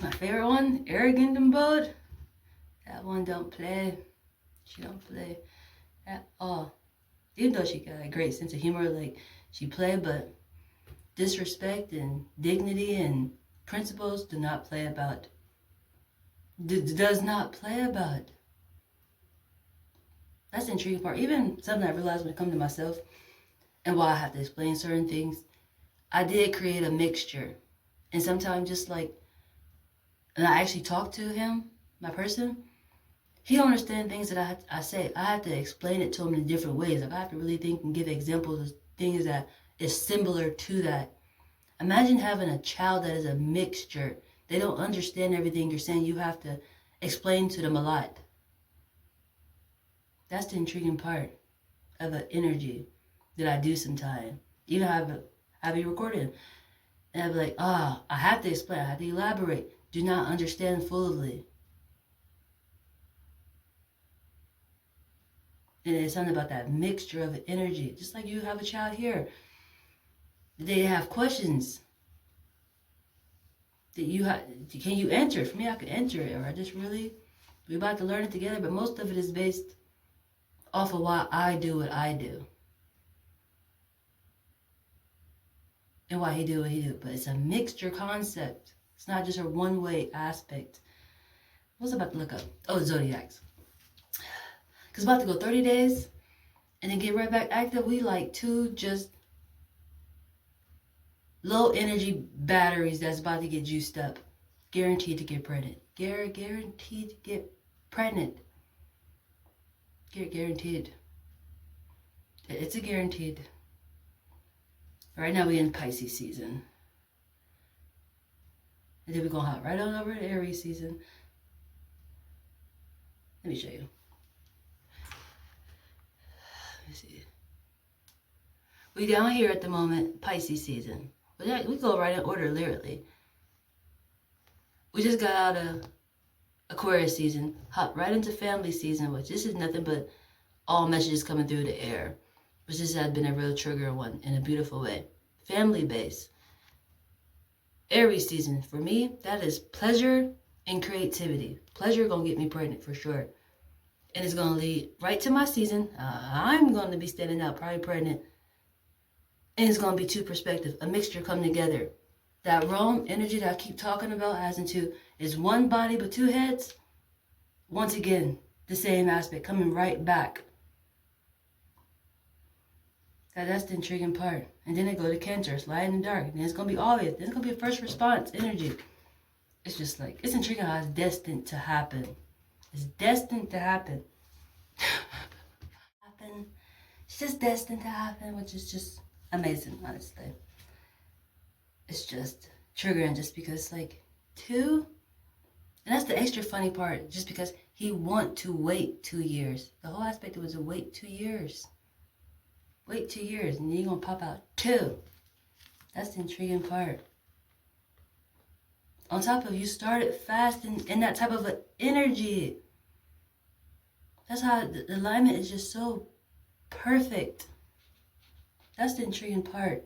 My favorite one, arrogant and bold. That one don't play. She don't play at all. Even though she got a great sense of humor, like she play, but disrespect and dignity and principles do not play about. Does not play about. That's the intriguing part. Even something I realized when it comes to myself and why I have to explain certain things. I did create a mixture. And sometimes just like, and I actually talk to him, my person, he don't understand things that I say. I have to explain it to him in different ways. Like I have to really think and give examples of things that is similar to that. Imagine having a child that is a mixture. They don't understand everything you're saying. You have to explain to them a lot. That's the intriguing part of the energy that I do sometimes. Even I be recording. And I'd be like, I have to explain. I have to elaborate. Do not understand fully. And it's something about that mixture of energy. Just like you have a child here. They have questions. Can you answer it? For me, I can answer it. Or we're about to learn it together. But most of it is based off of why I do what I do. And why he do what he do. But it's a mixture concept. It's not just a one-way aspect. What's about to look up? Oh, zodiacs. Because about to go 30 days and then get right back active. We like two just low energy batteries that's about to get juiced up. Guaranteed to get pregnant. Guaranteed to get pregnant. Guaranteed. It's a guaranteed. Right now we in Pisces season. And then we're going to hop right on over to Aries season. Let me show you. Let me see. We down here at the moment, Pisces season. We go right in order literally. We just got out of Aquarius season, hop right into family season, which this is nothing but all messages coming through the air. Which this has been a real trigger one in a beautiful way. Family base. Aries season, for me, that is pleasure and creativity. Pleasure gonna get me pregnant for sure. And it's gonna lead right to my season. I'm gonna be standing out, probably pregnant. And it's gonna be two perspectives, a mixture come together. That Rome energy that I keep talking about as into is one body but two heads. Once again, the same aspect coming right back. That's the intriguing part. And then they go to Cancer, it's light and dark. And it's going to be obvious. Then it's going to be a first response energy. It's just like, it's intriguing how it's destined to happen. It's destined to happen. It's just destined to happen, which is just amazing, honestly. It's just triggering just because, like, two. And that's the extra funny part. Just because he want to wait 2 years. The whole aspect was to wait 2 years. Wait 2 years and then you're going to pop out 2. That's the intriguing part. On top of you started fast in that type of energy. That's how the alignment is just so perfect. That's the intriguing part.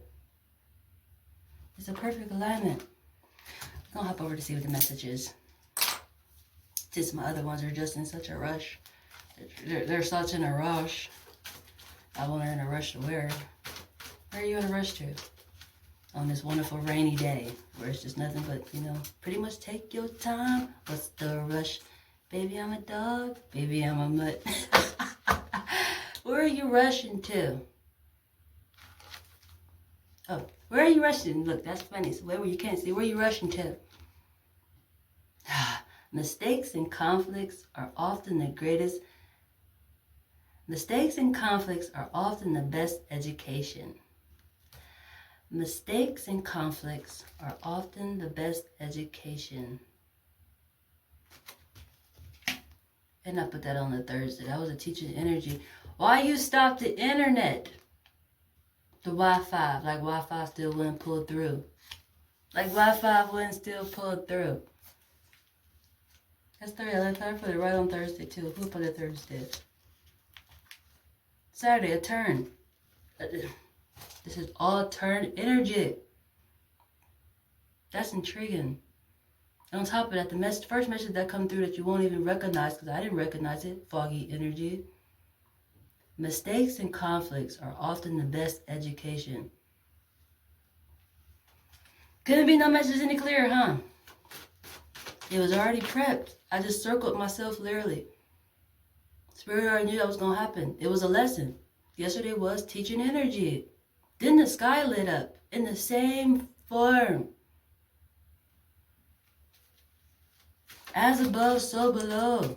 It's a perfect alignment. I'm going to hop over to see what the message is. Since my other ones are just in such a rush. They're such in a rush. I want her in a rush to where? Where are you in a rush to? On this wonderful rainy day where it's just nothing but, pretty much take your time. What's the rush? Baby, I'm a dog. Baby, I'm a mutt. Where are you rushing to? Oh, where are you rushing? Look, that's funny. So where you can't see, where are you rushing to? Mistakes and conflicts are often the greatest. Mistakes and conflicts are often the best education. Mistakes and conflicts are often the best education. And I put that on the Thursday. That was a teaching energy. Why you stop the internet? The Wi-Fi. Like Wi-Fi still wouldn't pull through. Like Wi-Fi wouldn't still pull through. That's Thursday. I put it right on Thursday too. Who put it Thursday? Saturday, a turn. This is all turn energy. That's intriguing. And on top of that, the first message that come through that you won't even recognize, because I didn't recognize it, foggy energy. Mistakes and conflicts are often the best education. Couldn't be no message any clearer, huh? It was already prepped. I just circled myself literally. Spirit already knew that was going to happen. It was a lesson. Yesterday was teaching energy. Then the sky lit up in the same form. As above, so below.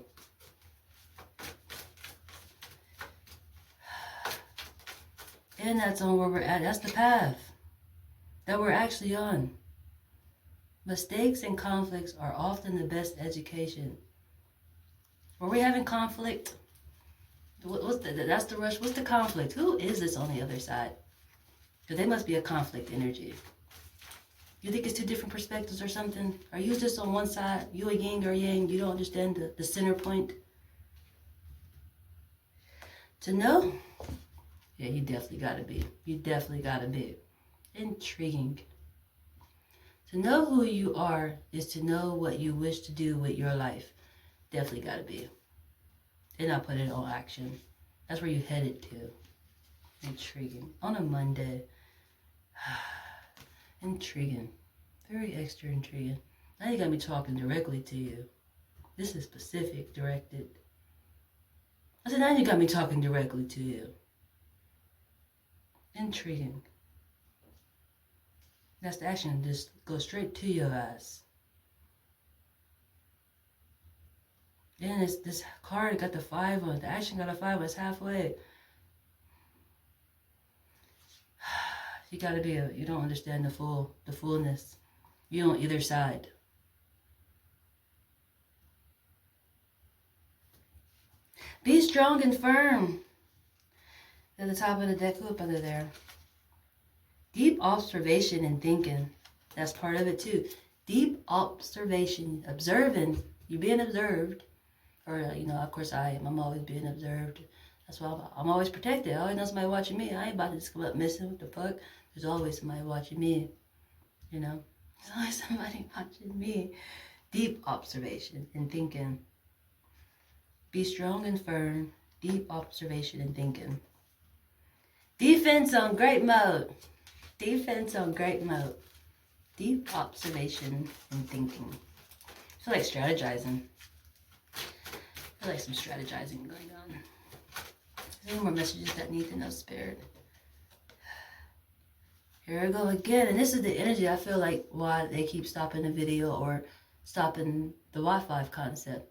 And that's on where we're at. That's the path that we're actually on. Mistakes and conflicts are often the best education. Are we having conflict? That's the rush. What's the conflict? Who is this on the other side? Because they must be a conflict energy. You think it's two different perspectives or something? Are you just on one side? You a yin or yang? You don't understand the center point? To know? Yeah, you definitely gotta be. You definitely gotta be. Intriguing. To know who you are is to know what you wish to do with your life. Definitely gotta be. And I put it on action. That's where you headed to. Intriguing. On a Monday. Intriguing. Very extra intriguing. Now you got me talking directly to you. This is specific, directed. I said, now you got me talking directly to you. Intriguing. That's the action. Just go straight to your eyes. And this card got the 5 on it. The action got a 5 on it. It's halfway. You gotta be you don't understand the fullness. You're on either side. Be strong and firm. At the top of the deck, up under there. Deep observation and thinking. That's part of it too. Deep observation, observing. You're being observed. Or, of course I am. I'm always being observed. That's why I'm always protected. I always know somebody watching me. I ain't about to just come up missing. What the fuck? There's always somebody watching me. There's always somebody watching me. Deep observation and thinking. Be strong and firm. Deep observation and thinking. Defense on great mode. Defense on great mode. Deep observation and thinking. I feel like strategizing. I feel like some strategizing going on. Is there any more messages that need to know, Spirit? Here I go again. And this is the energy I feel like why they keep stopping the video or stopping the Wi-Fi concept.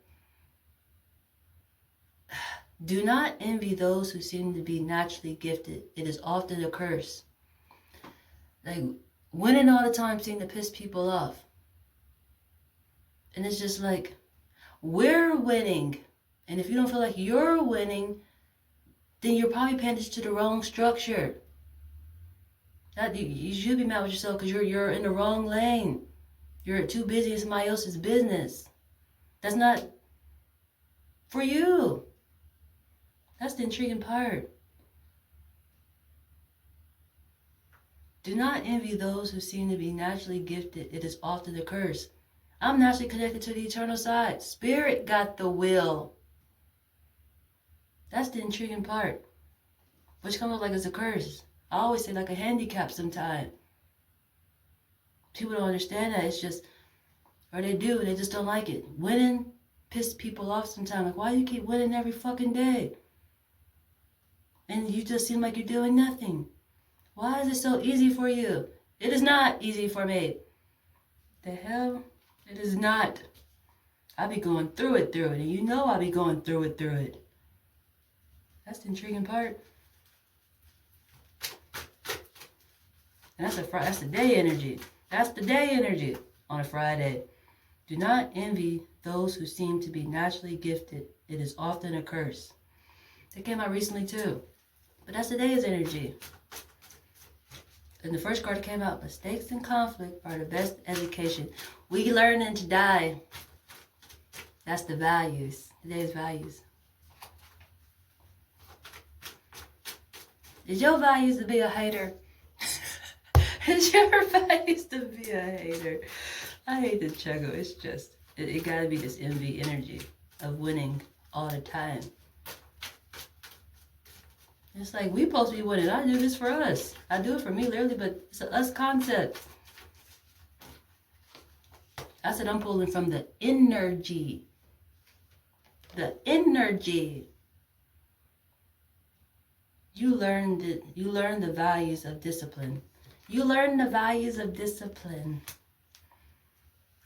Do not envy those who seem to be naturally gifted. It is often a curse. Like, winning all the time seems to piss people off. And it's just like, we're winning. And if you don't feel like you're winning, then you're probably paying attention to the wrong structure. You should be mad with yourself because you're in the wrong lane. You're too busy in somebody else's business. That's not for you. That's the intriguing part. Do not envy those who seem to be naturally gifted. It is often a curse. I'm naturally connected to the eternal side. Spirit got the will. That's the intriguing part. Which comes up like it's a curse. I always say like a handicap sometimes. People don't understand that. It's just, or they do, they just don't like it. Winning pisses people off sometimes. Like, why do you keep winning every fucking day? And you just seem like you're doing nothing. Why is it so easy for you? It is not easy for me. The hell? It is not. I be going through it. And you know I be going through it. That's the intriguing part. And that's the day energy. That's the day energy on a Friday. Do not envy those who seem to be naturally gifted, it is often a curse. That came out recently too. But that's today's energy. And the first card came out, mistakes and conflict are the best education. We learning to die. That's the values, today's values. Is your values to be a hater? Is your values to be a hater? I hate to chuckle. It's just, it gotta be this envy energy of winning all the time. It's like, we supposed to be winning. I do this for us. I do it for me, literally, but it's an us concept. I said I'm pulling from the energy. The energy. You learn the values of discipline. You learn the values of discipline.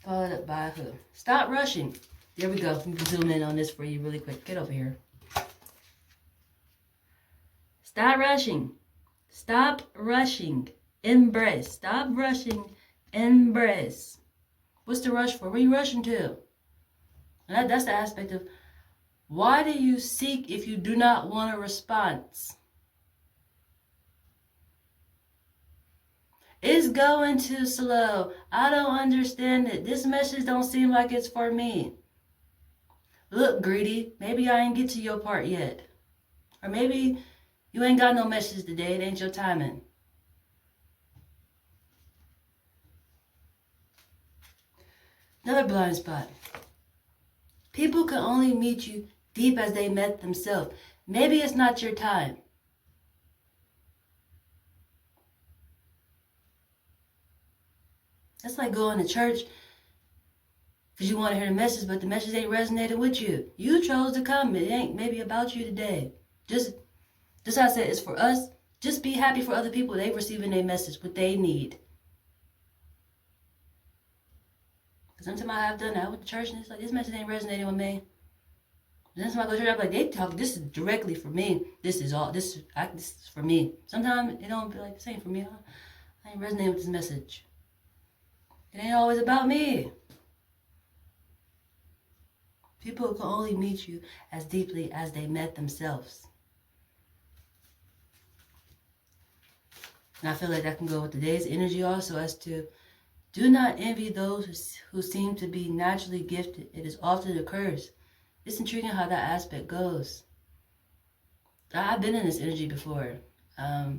Followed up by who? Stop rushing. There we go. We can zoom in on this for you really quick. Get over here. Stop rushing. Stop rushing. Embrace. Stop rushing. Embrace. What's the rush for? Where are you rushing to? And that's the aspect of, why do you seek if you do not want a response? It's going too slow. I don't understand it. This message don't seem like it's for me. Look, greedy, maybe I ain't get to your part yet. Or maybe you ain't got no message today. It ain't your timing. Another blind spot. People can only meet you deep as they met themselves. Maybe it's not your time. That's like going to church because you want to hear the message, but the message ain't resonating with you. You chose to come. It ain't maybe about you today. Just how I said, it's for us. Just be happy for other people. They receiving their message, what they need. Because sometimes I have done that. I went to church and it's like, this message ain't resonating with me. And then somebody go to church, I'm like, they talk, this is directly for me. This is for me. Sometimes it don't be like, this ain't for me. I ain't resonating with this message. It ain't always about me. People can only meet you as deeply as they met themselves. And I feel like that can go with today's energy also, as to, do not envy those who seem to be naturally gifted. It is often a curse. It's intriguing how that aspect goes. I've been in this energy before. A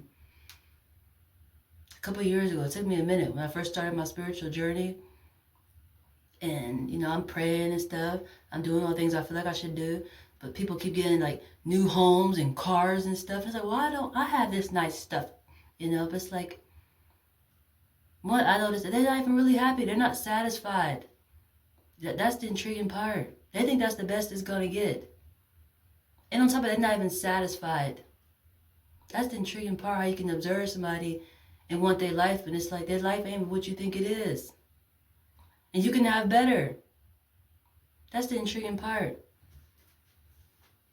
couple of years ago, it took me a minute when I first started my spiritual journey. And, you know, I'm praying and stuff. I'm doing all the things I feel like I should do. But people keep getting like new homes and cars and stuff. It's like, why don't I have this nice stuff? You know, but it's like, what I noticed, they're not even really happy. They're not satisfied. That's the intriguing part. They think that's the best it's going to get. And on top of that, they're not even satisfied. That's the intriguing part, how you can observe somebody and want their life, and it's like their life ain't what you think it is. And you can have better. That's the intriguing part.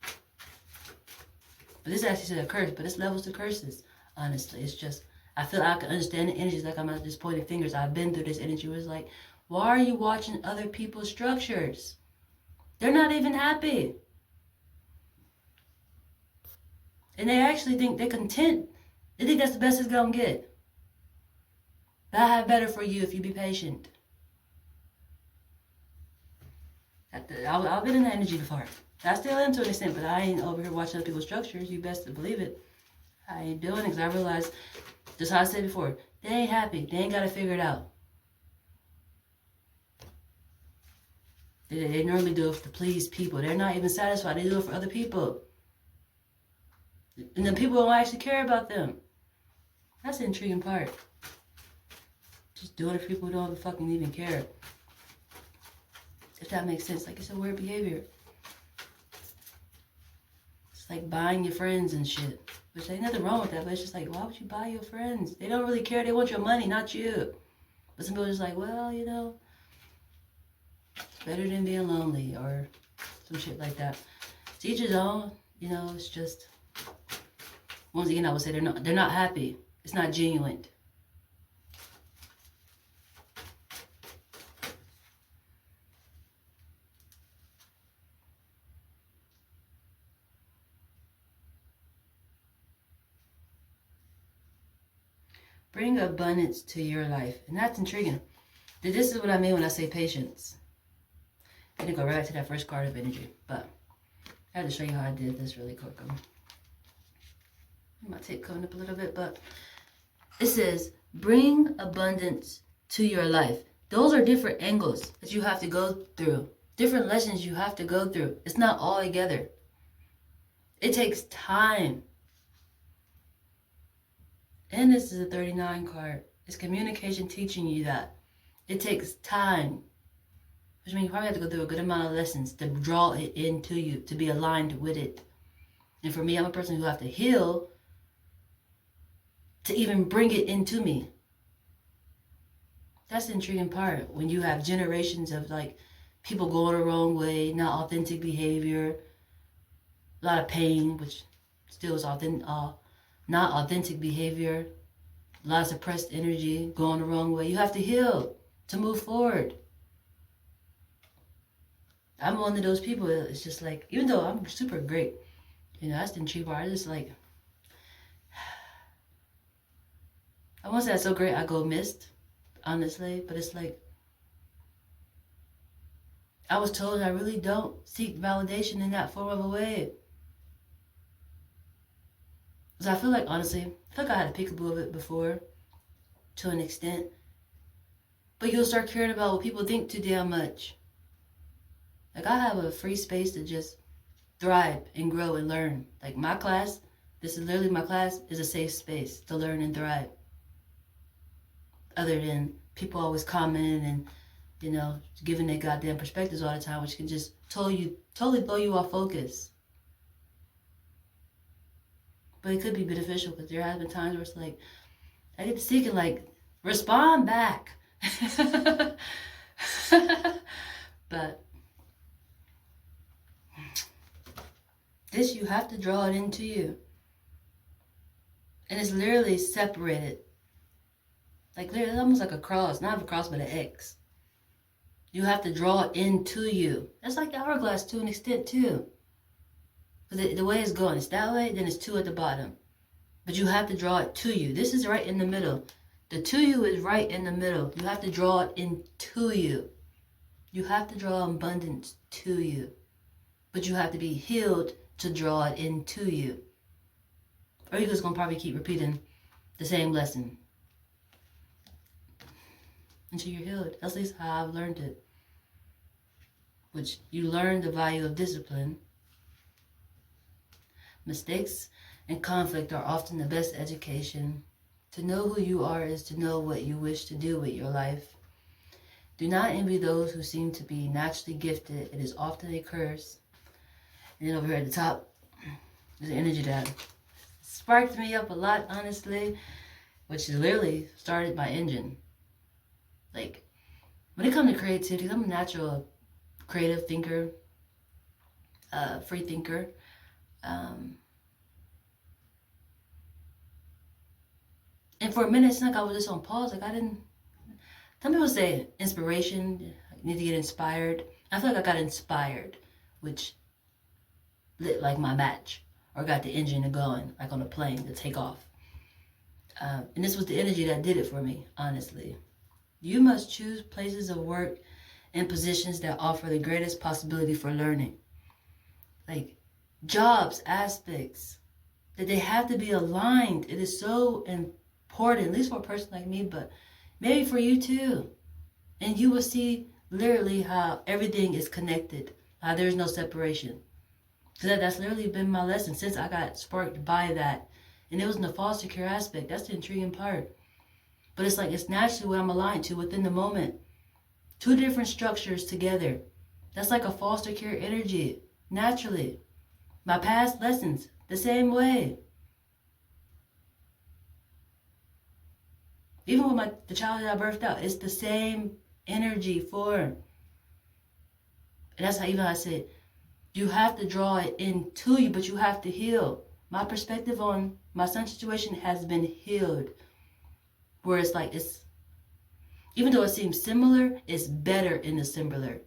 But this actually said a curse, but it's levels to curses, honestly. It's just, I feel like I can understand the energies, like I'm not just pointing fingers. I've been through this energy where it's like, why are you watching other people's structures? They're not even happy. And they actually think they're content. They think that's the best it's gonna get. But I have better for you if you be patient. I've been in that energy before. I still am to an extent, but I ain't over here watching other people's structures. You best to believe it. I ain't doing it because I realize, just how I said before, they ain't happy. They ain't got to figure it out. They normally do it to please people. They're not even satisfied. They do it for other people. And then people don't actually care about them. That's the intriguing part. Just doing it for people who don't fucking even care. If that makes sense. Like, it's a weird behavior. It's like buying your friends and shit. Which ain't nothing wrong with that, but it's just like, why would you buy your friends? They don't really care. They want your money, not you. But some people are just like, well, you know, it's better than being lonely or some shit like that. To each his own, you know, it's just, once again, I would say they're not happy. It's not genuine. Bring abundance to your life. And that's intriguing. This is what I mean when I say patience. I'm going to go right to that first card of energy. But I had to show you how I did this really quick. My tape coming up a little bit. But it says, bring abundance to your life. Those are different angles that you have to go through. Different lessons you have to go through. It's not all together. It takes time. And this is a 39 card. It's communication teaching you that. It takes time. Which means you probably have to go through a good amount of lessons to draw it into you, to be aligned with it. And for me, I'm a person who have to heal to even bring it into me. That's the intriguing part. When you have generations of like people going the wrong way, not authentic behavior, a lot of pain, which still is not authentic behavior, a lot of suppressed energy, going the wrong way. You have to heal to move forward. I'm one of those people. It's just like, even though I'm super great, that's the intriguing part. I just like, I won't say I'm so great I go missed, honestly, but it's like, I was told I really don't seek validation in that form of a way. Because I feel like, honestly, I feel like I had a peekaboo of it before, to an extent. But you'll start caring about what people think too damn much. Like, I have a free space to just thrive and grow and learn. Like, my class, this is literally my class, is a safe space to learn and thrive. Other than people always commenting and, giving their goddamn perspectives all the time, which can just totally throw you off focus. But it could be beneficial, because there has been times where it's like, I get to seek and like, respond back. But this, you have to draw it into you. And it's literally separated. Like, literally, it's almost like a cross. Not a cross, but an X. You have to draw it into you. That's like the hourglass to an extent, too. Because the way it's going, it's that way, then it's 2 at the bottom. But you have to draw it to you. This is right in the middle. The to you is right in the middle. You have to draw it into you. You have to draw abundance to you. But you have to be healed to draw it into you. Or you're just going to probably keep repeating the same lesson until you're healed. That's at least how I've learned it. Which, you learn the value of discipline. Mistakes and conflict are often the best education. To know who you are is to know what you wish to do with your life. Do not envy those who seem to be naturally gifted. It is often a curse. And then over here at the top, there's an energy that sparked me up a lot, honestly, which literally started my engine. Like, when it comes to creativity, I'm a natural creative thinker, free thinker. And for a minute, it's like I was just on pause. Like, I didn't. Some people say inspiration, you need to get inspired. I feel like I got inspired, which lit like my match, or got the engine going, like on a plane to take off. And this was the energy that did it for me, honestly. You must choose places of work and positions that offer the greatest possibility for learning. Like, jobs, aspects, that they have to be aligned. It is so important, at least for a person like me, but maybe for you too. And you will see literally how everything is connected, how there's no separation. Because that's literally been my lesson since I got sparked by that. And it was in the foster care aspect. That's the intriguing part. But it's like, it's naturally what I'm aligned to within the moment. 2 different structures together. That's like a foster care energy, naturally. My past lessons, the same way. Even with the child that I birthed out, it's the same energy form. And that's how even I said, you have to draw it into you, but you have to heal. My perspective on my son's situation has been healed. Where it's like, even though it seems similar, it's better in the similar.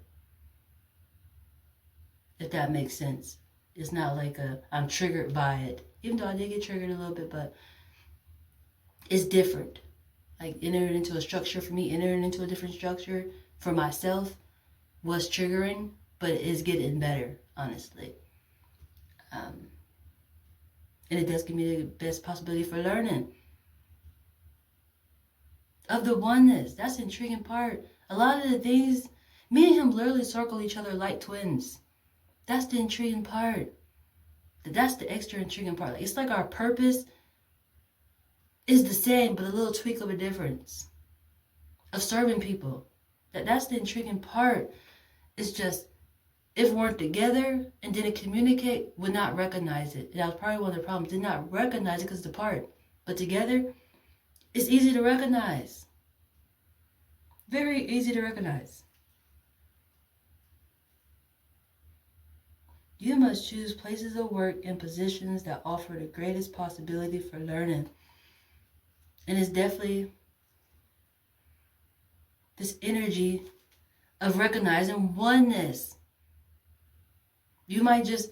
If that makes sense. It's not like I'm triggered by it. Even though I did get triggered a little bit, but it's different. like entering into a structure for me, entering into a different structure for myself was triggering, but it is getting better, honestly. And it does give me the best possibility for learning of the oneness. That's the intriguing part. A lot of the things, me and him literally circle each other like twins. That's the intriguing part. That's the extra intriguing part. It's like our purpose is the same, but a little tweak of a difference of serving people. That's the intriguing part. It's just, if we weren't together and didn't communicate, would not recognize it. And that was probably one of the problems. Did not recognize it because it's apart. But together, it's easy to recognize. Very easy to recognize. You must choose places of work and positions that offer the greatest possibility for learning. And it's definitely this energy of recognizing oneness. You might just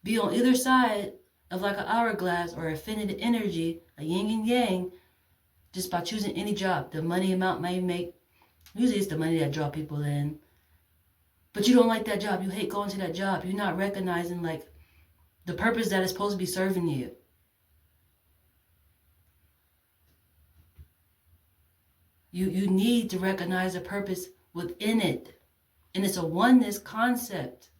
be on either side of like an hourglass or infinite energy, a yin and yang, just by choosing any job. The money amount may make, usually it's the money that draw people in. But you don't like that job. You hate going to that job. You're not recognizing like the purpose that is supposed to be serving you. You need to recognize the purpose within it. And it's a oneness concept.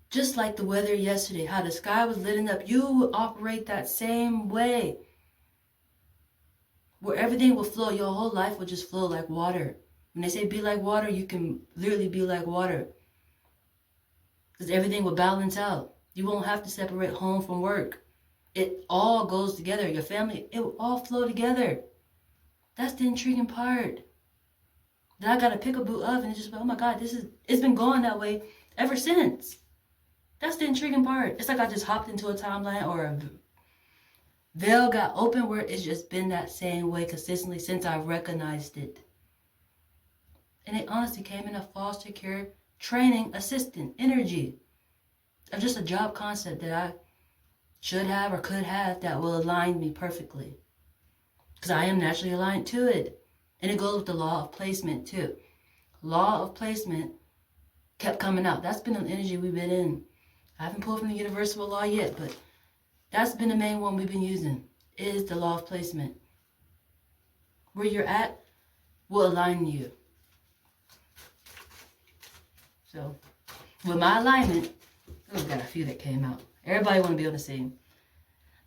Just like the weather yesterday, how the sky was lit up, you would operate that same way. Where everything will flow, your whole life will just flow like water. When they say be like water, you can literally be like water. Because everything will balance out. You won't have to separate home from work. It all goes together. Your family, it will all flow together. That's the intriguing part. Then I got a peekaboo of, and it's just like, oh my God, it's been going that way ever since. That's the intriguing part. It's like I just hopped into a timeline or a veil got open where it's just been that same way consistently since I recognized it. And it honestly came in a foster care training assistant energy of just a job concept that I should have or could have that will align me perfectly. Because I am naturally aligned to it. And it goes with the law of placement too. Law of placement kept coming out. That's been the energy we've been in. I haven't pulled from the universal law yet, but that's been the main one we've been using, is the law of placement. Where you're at will align you. So, with my alignment, we've got a few that came out. Everybody want to be on the same.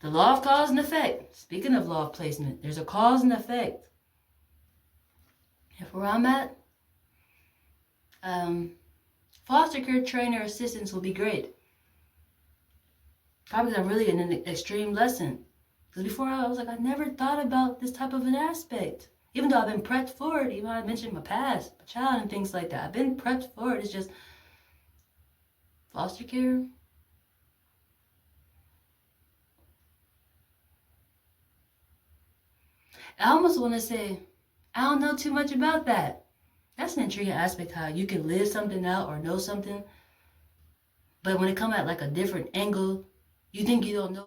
The law of cause and effect. Speaking of law of placement, there's a cause and effect. And where I'm at, foster care trainer assistants will be great. Probably because I'm really in an extreme lesson. Because before I was like, I never thought about this type of an aspect. Even though I've been prepped for it, even though I mentioned my past, my child and things like that. I've been prepped for it. It's just foster care. I almost want to say, I don't know too much about that. That's an intriguing aspect, how you can live something out or know something. But when it comes at like a different angle, you think you don't know.